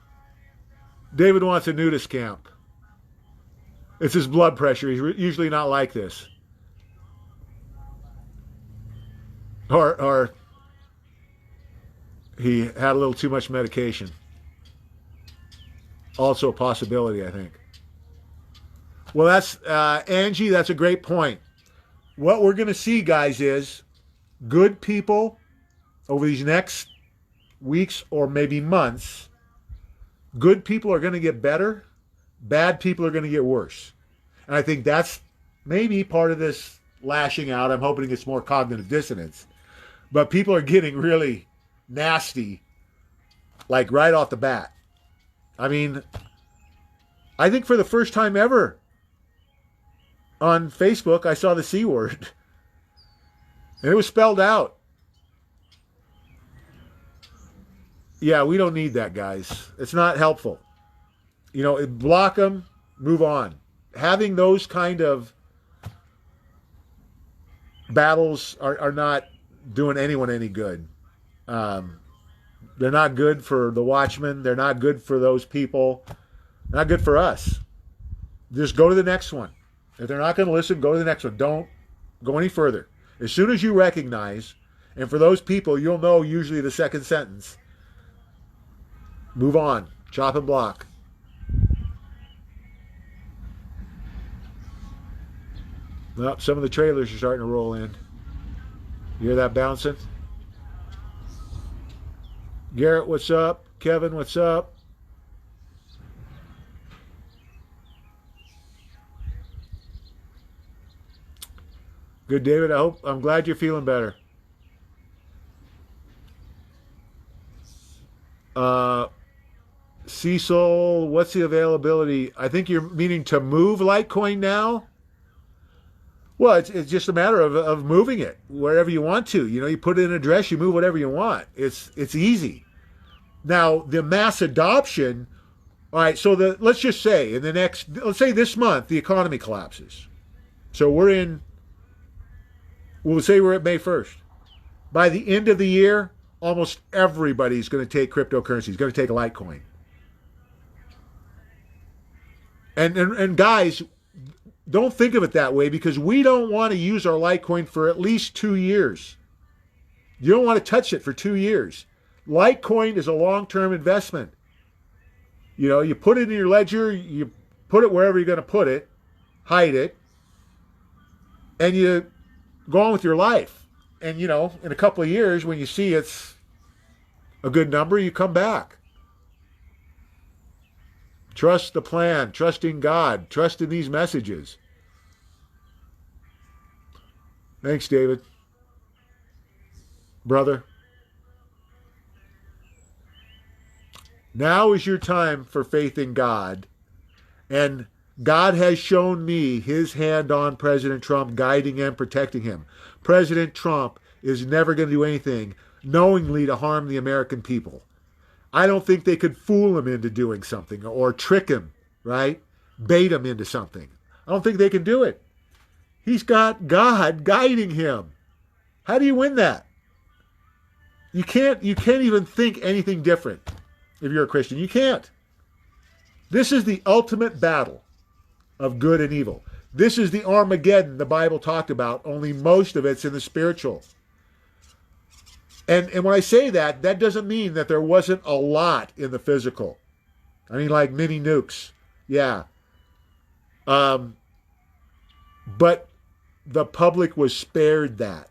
David wants a nudist camp. It's his blood pressure. He's usually not like this. Or he had a little too much medication. Also a possibility, I think. Well, that's Angie. That's a great point. What we're going to see, guys, is good people over these next weeks or maybe months. Good people are going to get better. Bad people are going to get worse. And I think that's maybe part of this lashing out, I'm hoping it's more cognitive dissonance, but people are getting really nasty, like right off the bat. I mean, I think for the first time ever on Facebook, I saw the C word, and it was spelled out. Yeah, we don't need that, guys. It's not helpful. You know, block them, move on. Having those kind of battles are not doing anyone any good. Um, they're not good for the Watchmen. They're not good for those people. Not good for us. Just go to the next one. If they're not going to listen, go to the next one. Don't go any further. As soon as you recognize, and for those people, you'll know usually the second sentence, move on. Chop and block. Well, some of the trailers are starting to roll in. You hear that bouncing? Garrett, what's up? Kevin, what's up? Good, David. I'm glad you're feeling better. Uh, Cecil, what's the availability? I think you're meaning to move Litecoin now. Well, it's just a matter of moving it wherever you want to. You know, you put in an address, you move whatever you want. It's easy. Now, the mass adoption, all right, so let's just say let's say this month, the economy collapses. So we'll say we're at May 1st. By the end of the year, almost everybody's going to take cryptocurrencies, going to take a Litecoin. And guys, don't think of it that way because we don't want to use our Litecoin for at least 2 years. You don't want to touch it for 2 years. Litecoin is a long-term investment. You know, you put it in your ledger, you put it wherever you're going to put it, hide it, and you go on with your life. And, you know, in a couple of years, when you see it's a good number, you come back. Trust the plan, trust in God, trust in these messages. Thanks, David. Brother. Now is your time for faith in God. And God has shown me his hand on President Trump, guiding and protecting him. President Trump is never going to do anything knowingly to harm the American people. I don't think they could fool him into doing something or trick him, right? Bait him into something. I don't think they can do it. He's got God guiding him. How do you win that? You can't even think anything different if you're a Christian. You can't. This is the ultimate battle of good and evil. This is the Armageddon the Bible talked about, only most of it's in the spiritual. And when I say that, that doesn't mean that there wasn't a lot in the physical. I mean, like mini nukes. Yeah. But the public was spared that.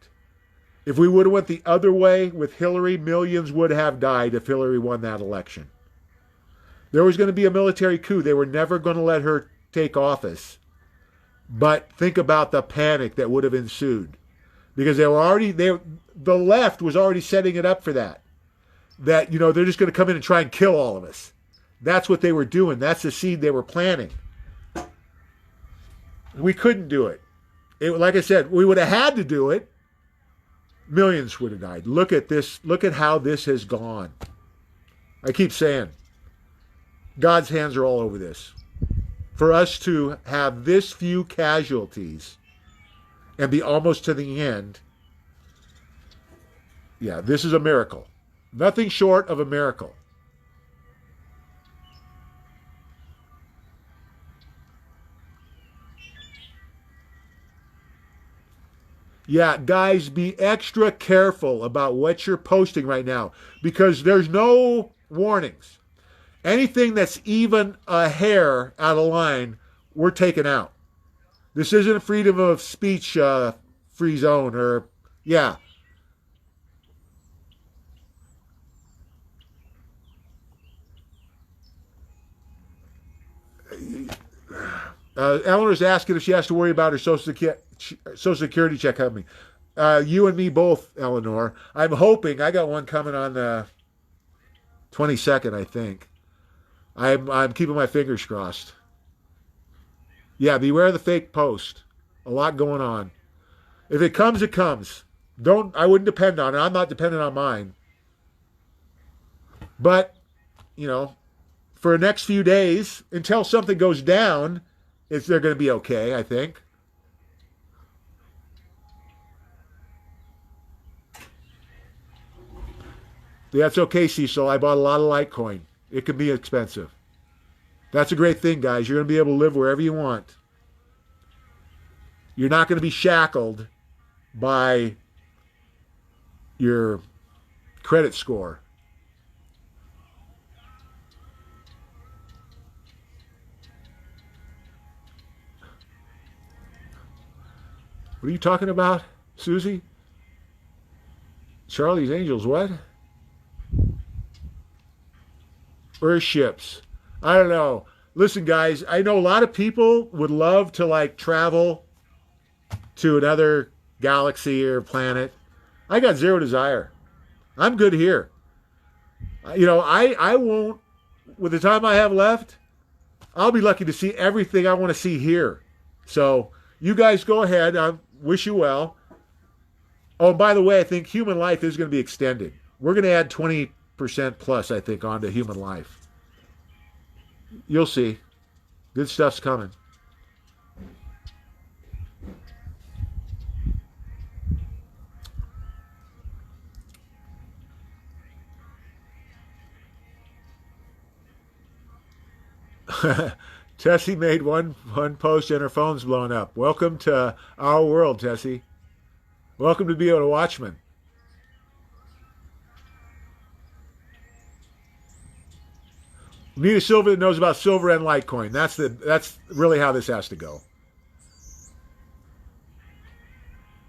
If we would have went the other way with Hillary, millions would have died if Hillary won that election. There was going to be a military coup. They were never going to let her take office. But think about the panic that would have ensued. Because the left was already setting it up for that. That, you know, they're just going to come in and try and kill all of us. That's what they were doing. That's the seed they were planting. We couldn't do it. Like I said, we would have had to do it. Millions would have died. Look at this. Look at how this has gone. I keep saying, God's hands are all over this. For us to have this few casualties and be almost to the end, yeah, this is a miracle. Nothing short of a miracle. Yeah, guys, be extra careful about what you're posting right now because there's no warnings. Anything that's even a hair out of line, we're taking out. This isn't a freedom of speech free zone or, yeah. Eleanor's asking if she has to worry about her Social Security check coming. You and me both, Eleanor. I'm hoping. I got one coming on the 22nd, I think. I'm keeping my fingers crossed. Yeah, beware of the fake post. A lot going on. If it comes, it comes. I wouldn't depend on it. I'm not dependent on mine. But, for the next few days, until something goes down, they're going to be okay, I think. That's okay, Cecil. I bought a lot of Litecoin. It can be expensive. That's a great thing, guys. You're going to be able to live wherever you want. You're not going to be shackled by your credit score. What are you talking about, Susie? Charlie's Angels, what? Earth ships. I don't know. Listen, guys, I know a lot of people would love to travel to another galaxy or planet. I got zero desire. I'm good here. I won't, with the time I have left, I'll be lucky to see everything I want to see here. So you guys go ahead. I wish you well. Oh, and by the way, I think human life is going to be extended. We're going to add 20% plus, I think, onto human life. You'll see. Good stuff's coming. Tessie made one post and her phone's blown up. Welcome to our world, Tessie. Welcome to be able to Watchmen. Need a silver that knows about silver and Litecoin. That's really how this has to go.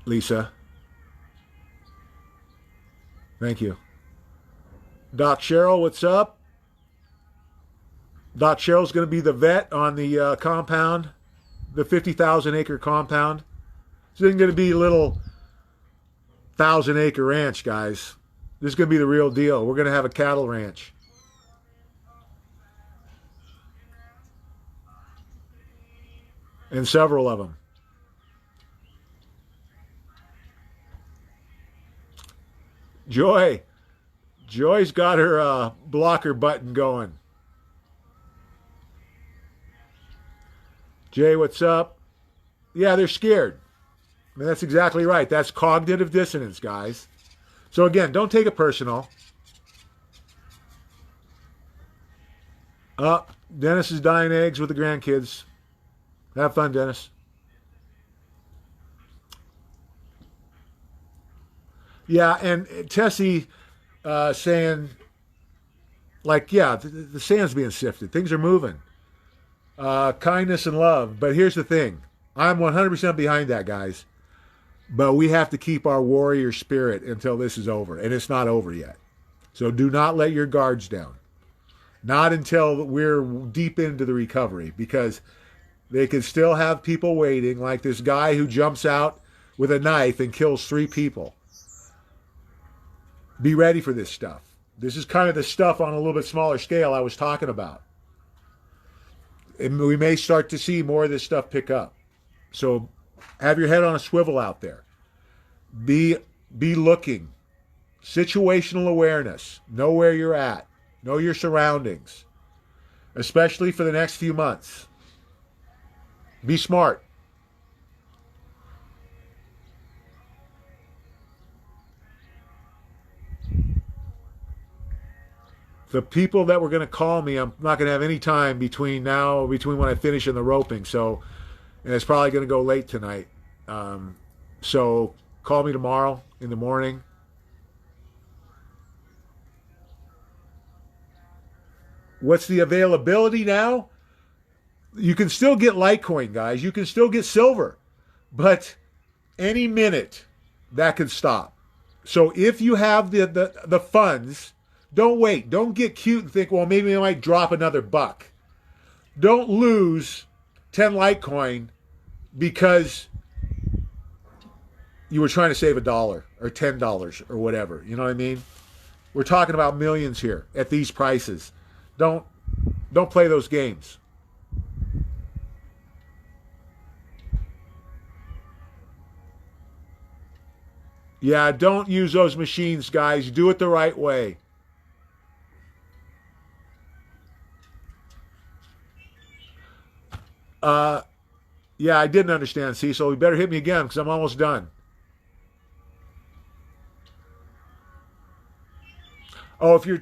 Lisa. Thank you. Doc Cheryl, what's up? Doc Cheryl's going to be the vet on the compound, the 50,000 acre compound. This isn't going to be a little 1,000 acre ranch, guys. This is going to be the real deal. We're going to have a cattle ranch. And several of them. Joy's got her blocker button going. Jay, what's up? Yeah, they're scared. I mean, that's exactly right. That's cognitive dissonance, guys. So again, don't take it personal. Dennis is dyeing eggs with the grandkids. Have fun, Dennis. Yeah, and Tessie saying, the sand's being sifted. Things are moving. Kindness and love. But here's the thing. I'm 100% behind that, guys. But we have to keep our warrior spirit until this is over. And it's not over yet. So do not let your guards down. Not until we're deep into the recovery. Because they could still have people waiting, like this guy who jumps out with a knife and kills 3 people. Be ready for this stuff. This is kind of the stuff on a little bit smaller scale I was talking about. And we may start to see more of this stuff pick up. So have your head on a swivel out there. Be looking. Situational awareness. Know where you're at. Know your surroundings. Especially for the next few months. Be smart. The people that were going to call me, I'm not going to have any time between when I finish and the roping. So, and it's probably going to go late tonight. So call me tomorrow in the morning. What's the availability now? You can still get Litecoin, guys. You can still get silver. But any minute, that could stop. So if you have the funds, don't wait. Don't get cute and think, well, maybe I might drop another buck. Don't lose 10 Litecoin because you were trying to save $1 or $10 or whatever. You know what I mean? We're talking about millions here at these prices. Don't play those games. Yeah, don't use those machines, guys. Do it the right way. Yeah, I didn't understand, Cecil. You better hit me again because I'm almost done. Oh, if you're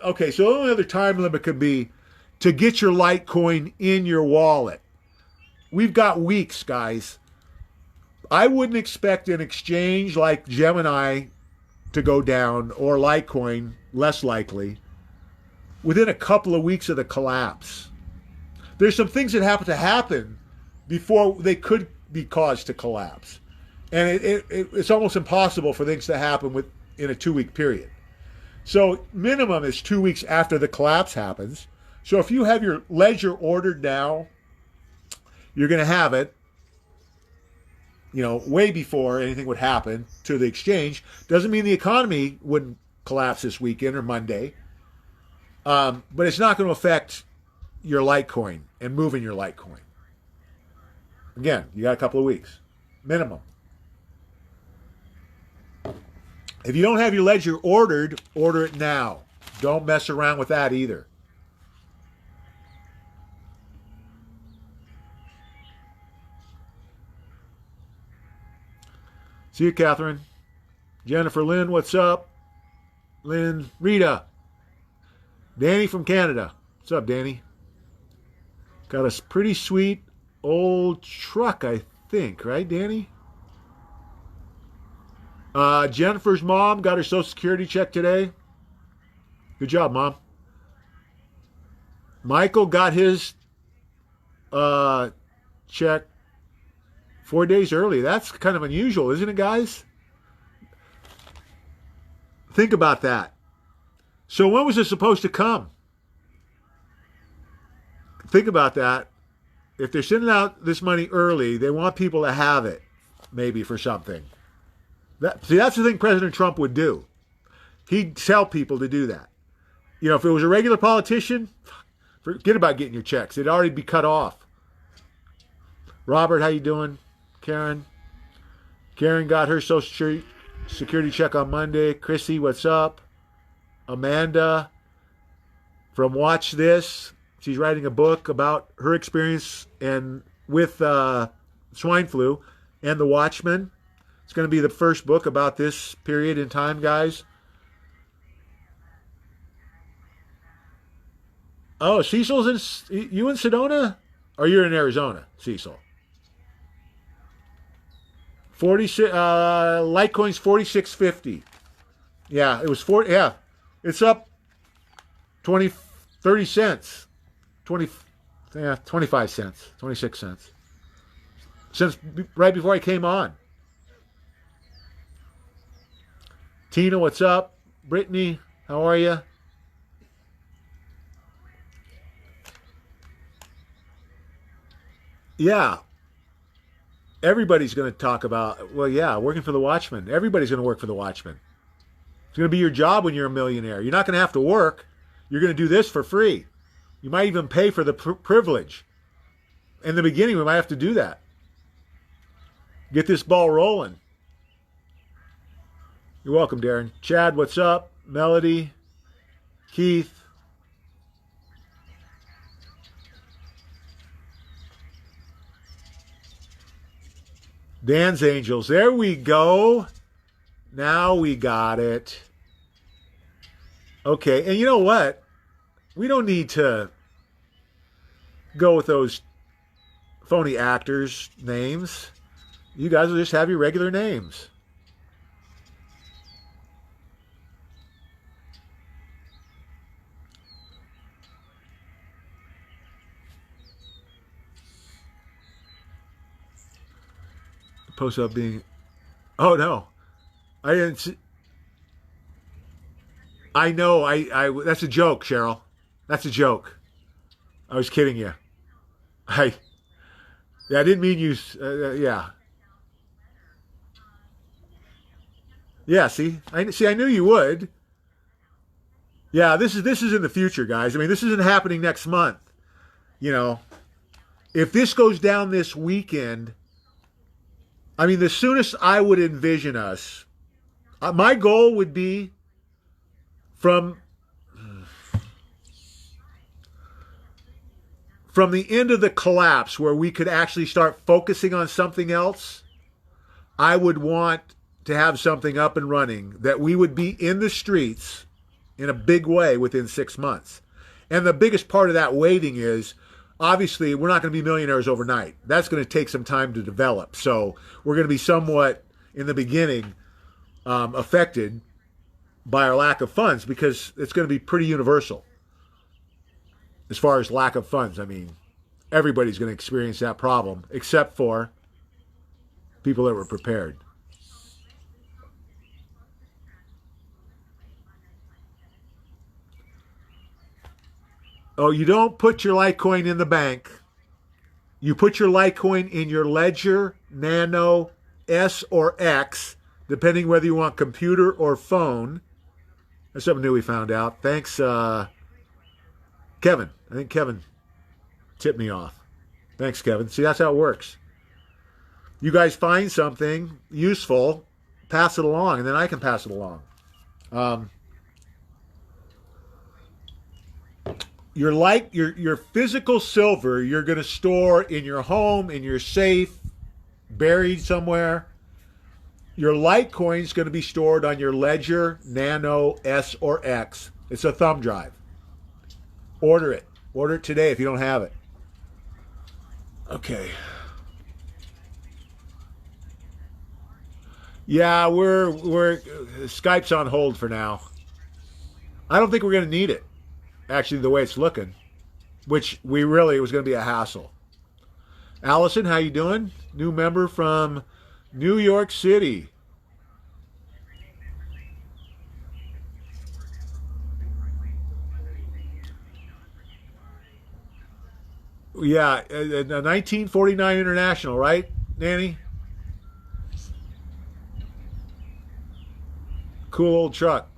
okay, so the only other time limit could be to get your Litecoin in your wallet. We've got weeks, guys. I wouldn't expect an exchange like Gemini to go down or Litecoin, less likely, within a couple of weeks of the collapse. There's some things that have to happen before they could be caused to collapse. And it's almost impossible for things to happen in a 2-week period. So minimum is 2 weeks after the collapse happens. So if you have your ledger ordered now, you're going to have it, way before anything would happen to the exchange. Doesn't mean the economy wouldn't collapse this weekend or Monday. But it's not going to affect your Litecoin and moving your Litecoin. Again, you got a couple of weeks, minimum. If you don't have your ledger ordered, order it now. Don't mess around with that either. See you, Catherine. Jennifer Lynn, what's up? Lynn, Rita. Danny from Canada. What's up, Danny? Got a pretty sweet old truck, I think, right, Danny? Jennifer's mom got her Social Security check today. Good job, Mom. Michael got his check 4 days early. That's kind of unusual, isn't it, guys? Think about that. So when was it supposed to come? Think about that. If they're sending out this money early, they want people to have it, maybe for something. That's the thing President Trump would do. He'd tell people to do that. If it was a regular politician, forget about getting your checks. It'd already be cut off. Robert, how you doing? Karen got her Social Security check on Monday. Chrissy, what's up? Amanda from Watch This. She's writing a book about her experience with swine flu and the Watchmen. It's going to be the first book about this period in time, guys. Oh, Cecil's you in Sedona? Or you're in Arizona, Cecil? 46 Litecoin's 46.50. Yeah, it was 40. Yeah, it's up 30 cents. 25 cents, 26 cents. Since right before I came on. Tina, what's up? Brittany, how are you? Yeah. Everybody's going to talk about, working for the Watchmen. Everybody's going to work for the Watchmen. It's going to be your job when you're a millionaire. You're not going to have to work. You're going to do this for free. You might even pay for the privilege. In the beginning, we might have to do that. Get this ball rolling. You're welcome, Darren. Chad, what's up? Melody, Keith. Dan's Angels. There we go. Now we got it. Okay, and you know what? We don't need to go with those phony actors' names. You guys will just have your regular names. Post up being... Oh, no. I didn't see... I know. That's a joke, Cheryl. That's a joke. I was kidding you. Yeah, I didn't mean you. Yeah, yeah. See, I knew you would. Yeah, this is in the future, guys. I mean, this isn't happening next month. You know, if this goes down this weekend, I mean, the soonest I would envision us, my goal would be from from the end of the collapse where we could actually start focusing on something else. I would want to have something up and running that we would be in the streets in a big way within 6 months. And the biggest part of that waiting is obviously we're not going to be millionaires overnight. That's going to take some time to develop. So we're going to be somewhat in the beginning affected by our lack of funds because it's going to be pretty universal as far as lack of funds. I mean, everybody's going to experience that problem except for people that were prepared. Oh, you don't put your Litecoin in the bank. You put your Litecoin in your Ledger, Nano, S, or X, depending whether you want computer or phone. That's something new we found out. Thanks, Kevin. I think Kevin tipped me off. Thanks, Kevin. See, that's how it works. You guys find something useful, pass it along, and then I can pass it along. Um, your physical silver you're going to store in your home, in your safe, buried somewhere. Your Litecoin is going to be stored on your Ledger, Nano, S, or X. It's a thumb drive. Order it. Order it today if you don't have it. Okay. Yeah, we're Skype's on hold for now. I don't think we're going to need it. Actually, the way it's looking, which we really it was going to be a hassle. Allison, how you doing? New member from New York City. Yeah, 1949 International, right, Nanny? Cool old truck.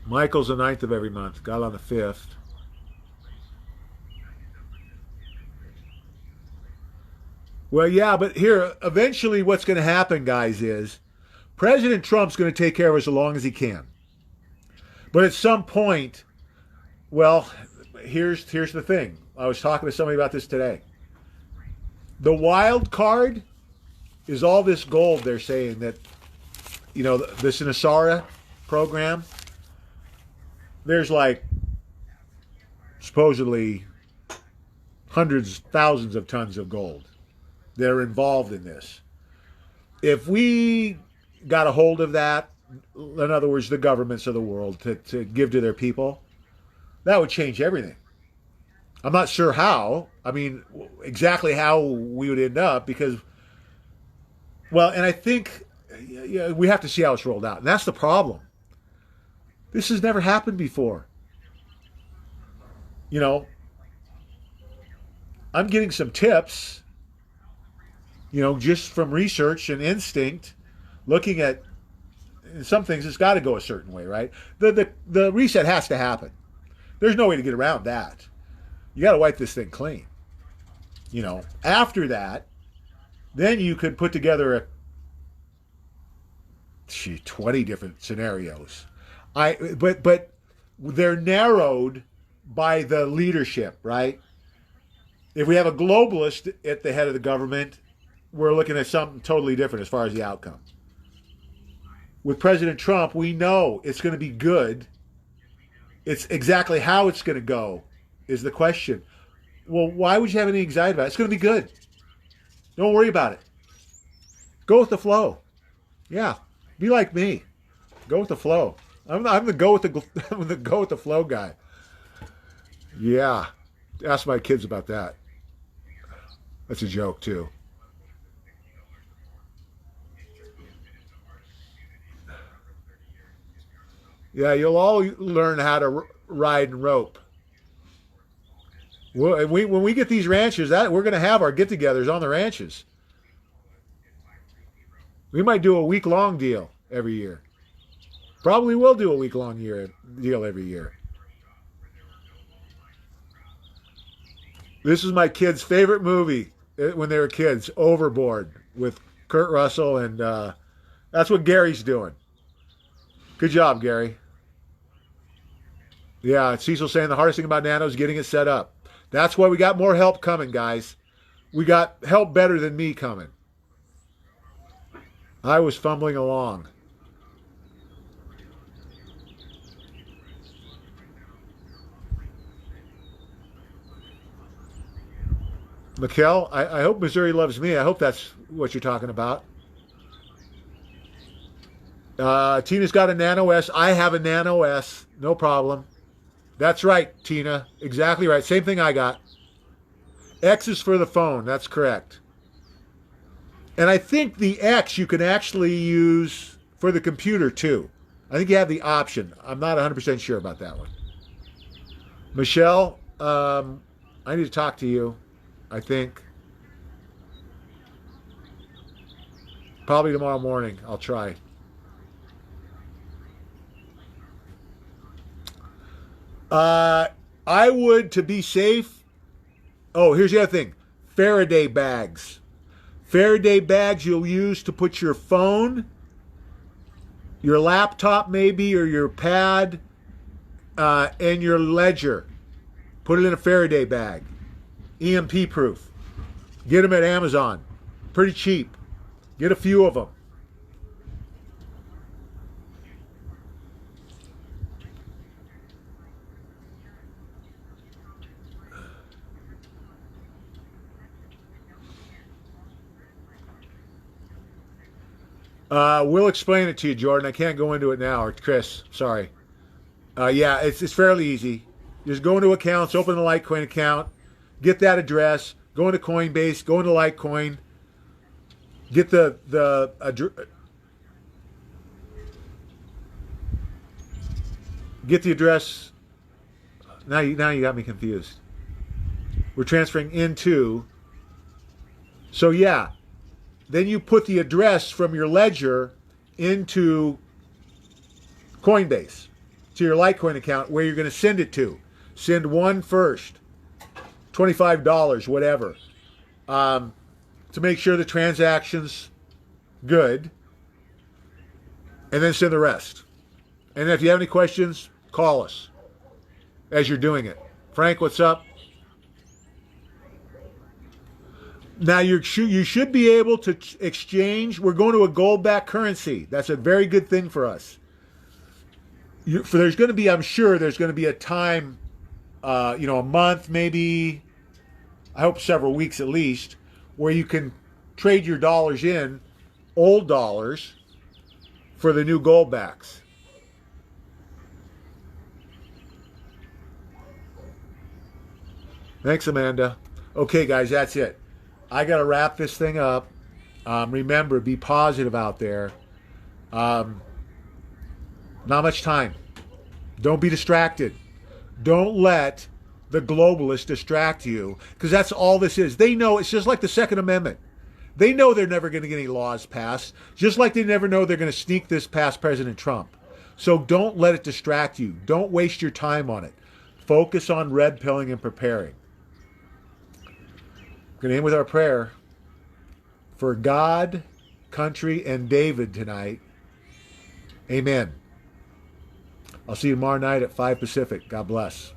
Michael's the ninth of every month. Got on the 5th. Well, yeah, but here, eventually what's going to happen, guys, is President Trump's going to take care of us as long as he can. But at some point, well, here's the thing. I was talking to somebody about this today. The wild card is all this gold they're saying that, this Nasara program, there's like supposedly hundreds, thousands of tons of gold that are involved in this. If we got a hold of that, in other words, the governments of the world, to give to their people, that would change everything. I'm not sure how. I mean, exactly how we would end up because, well, and I think we have to see how it's rolled out. And that's the problem. This has never happened before. You know, I'm getting some tips, just from research and instinct, looking at some things. It's got to go a certain way, right? The reset has to happen. There's no way to get around that. You got to wipe this thing clean. After that, then you could put together 20 different scenarios. But they're narrowed by the leadership, right? If we have a globalist at the head of the government, we're looking at something totally different as far as the outcome. With President Trump, we know it's going to be good. It's exactly how it's going to go is the question. Well, why would you have any anxiety about it? It's going to be good. Don't worry about it. Go with the flow. Yeah, be like me. Go with the flow. I'm the go with the I'm the go with the flow guy. Yeah, ask my kids about that. That's a joke too. Yeah, you'll all learn how to ride and rope. Well, when we get these ranches, that we're going to have our get-togethers on the ranches. We might do a week-long deal every year. Probably will do a week-long deal every year. This is my kids' favorite movie when they were kids, Overboard, with Kurt Russell, and that's what Gary's doing. Good job, Gary. Yeah, Cecil saying the hardest thing about Nano is getting it set up. That's why we got more help coming, guys. We got help better than me coming. I was fumbling along. Mikkel, I hope Missouri loves me. I hope that's what you're talking about. Tina's got a Nano S. I have a Nano S. No problem. That's right, Tina. Exactly right. Same thing I got. X is for the phone. That's correct. And I think the X you can actually use for the computer too. I think you have the option. I'm not 100% sure about that one. Michelle, I need to talk to you. I think. Probably tomorrow morning. I'll try. I would, to be safe. Oh, here's the other thing. Faraday bags. Faraday bags you'll use to put your phone, your laptop maybe, or your pad, and your ledger. Put it in a Faraday bag. EMP proof. Get them at Amazon. Pretty cheap. Get a few of them. We'll explain it to you, Jordan. I can't go into it now, or Chris. Sorry. Yeah, it's fairly easy. Just go into accounts, open the Litecoin account, get that address, go into Coinbase, go into Litecoin, get get the address. Now you got me confused. We're transferring into. So yeah. Then you put the address from your ledger into Coinbase, to your Litecoin account where you're going to send it to. Send one first, $25, whatever, to make sure the transaction's good, and then send the rest. And if you have any questions, call us as you're doing it. Frank, what's up? Now you should be able to exchange. We're going to a gold-backed currency. That's a very good thing for us. There's going to be, I'm sure, there's going to be a time, a month, maybe, I hope several weeks at least, where you can trade your dollars in, old dollars, for the new goldbacks. Thanks, Amanda. Okay, guys, that's it. I got to wrap this thing up. Remember, be positive out there. Not much time. Don't be distracted. Don't let the globalists distract you, because that's all this is. They know it's just like the Second Amendment. They know they're never going to get any laws passed, just like they never know they're going to sneak this past President Trump. So don't let it distract you. Don't waste your time on it. Focus on red pilling and preparing. We're going to end with our prayer for God, country, and David tonight. Amen. I'll see you tomorrow night at 5 Pacific. God bless.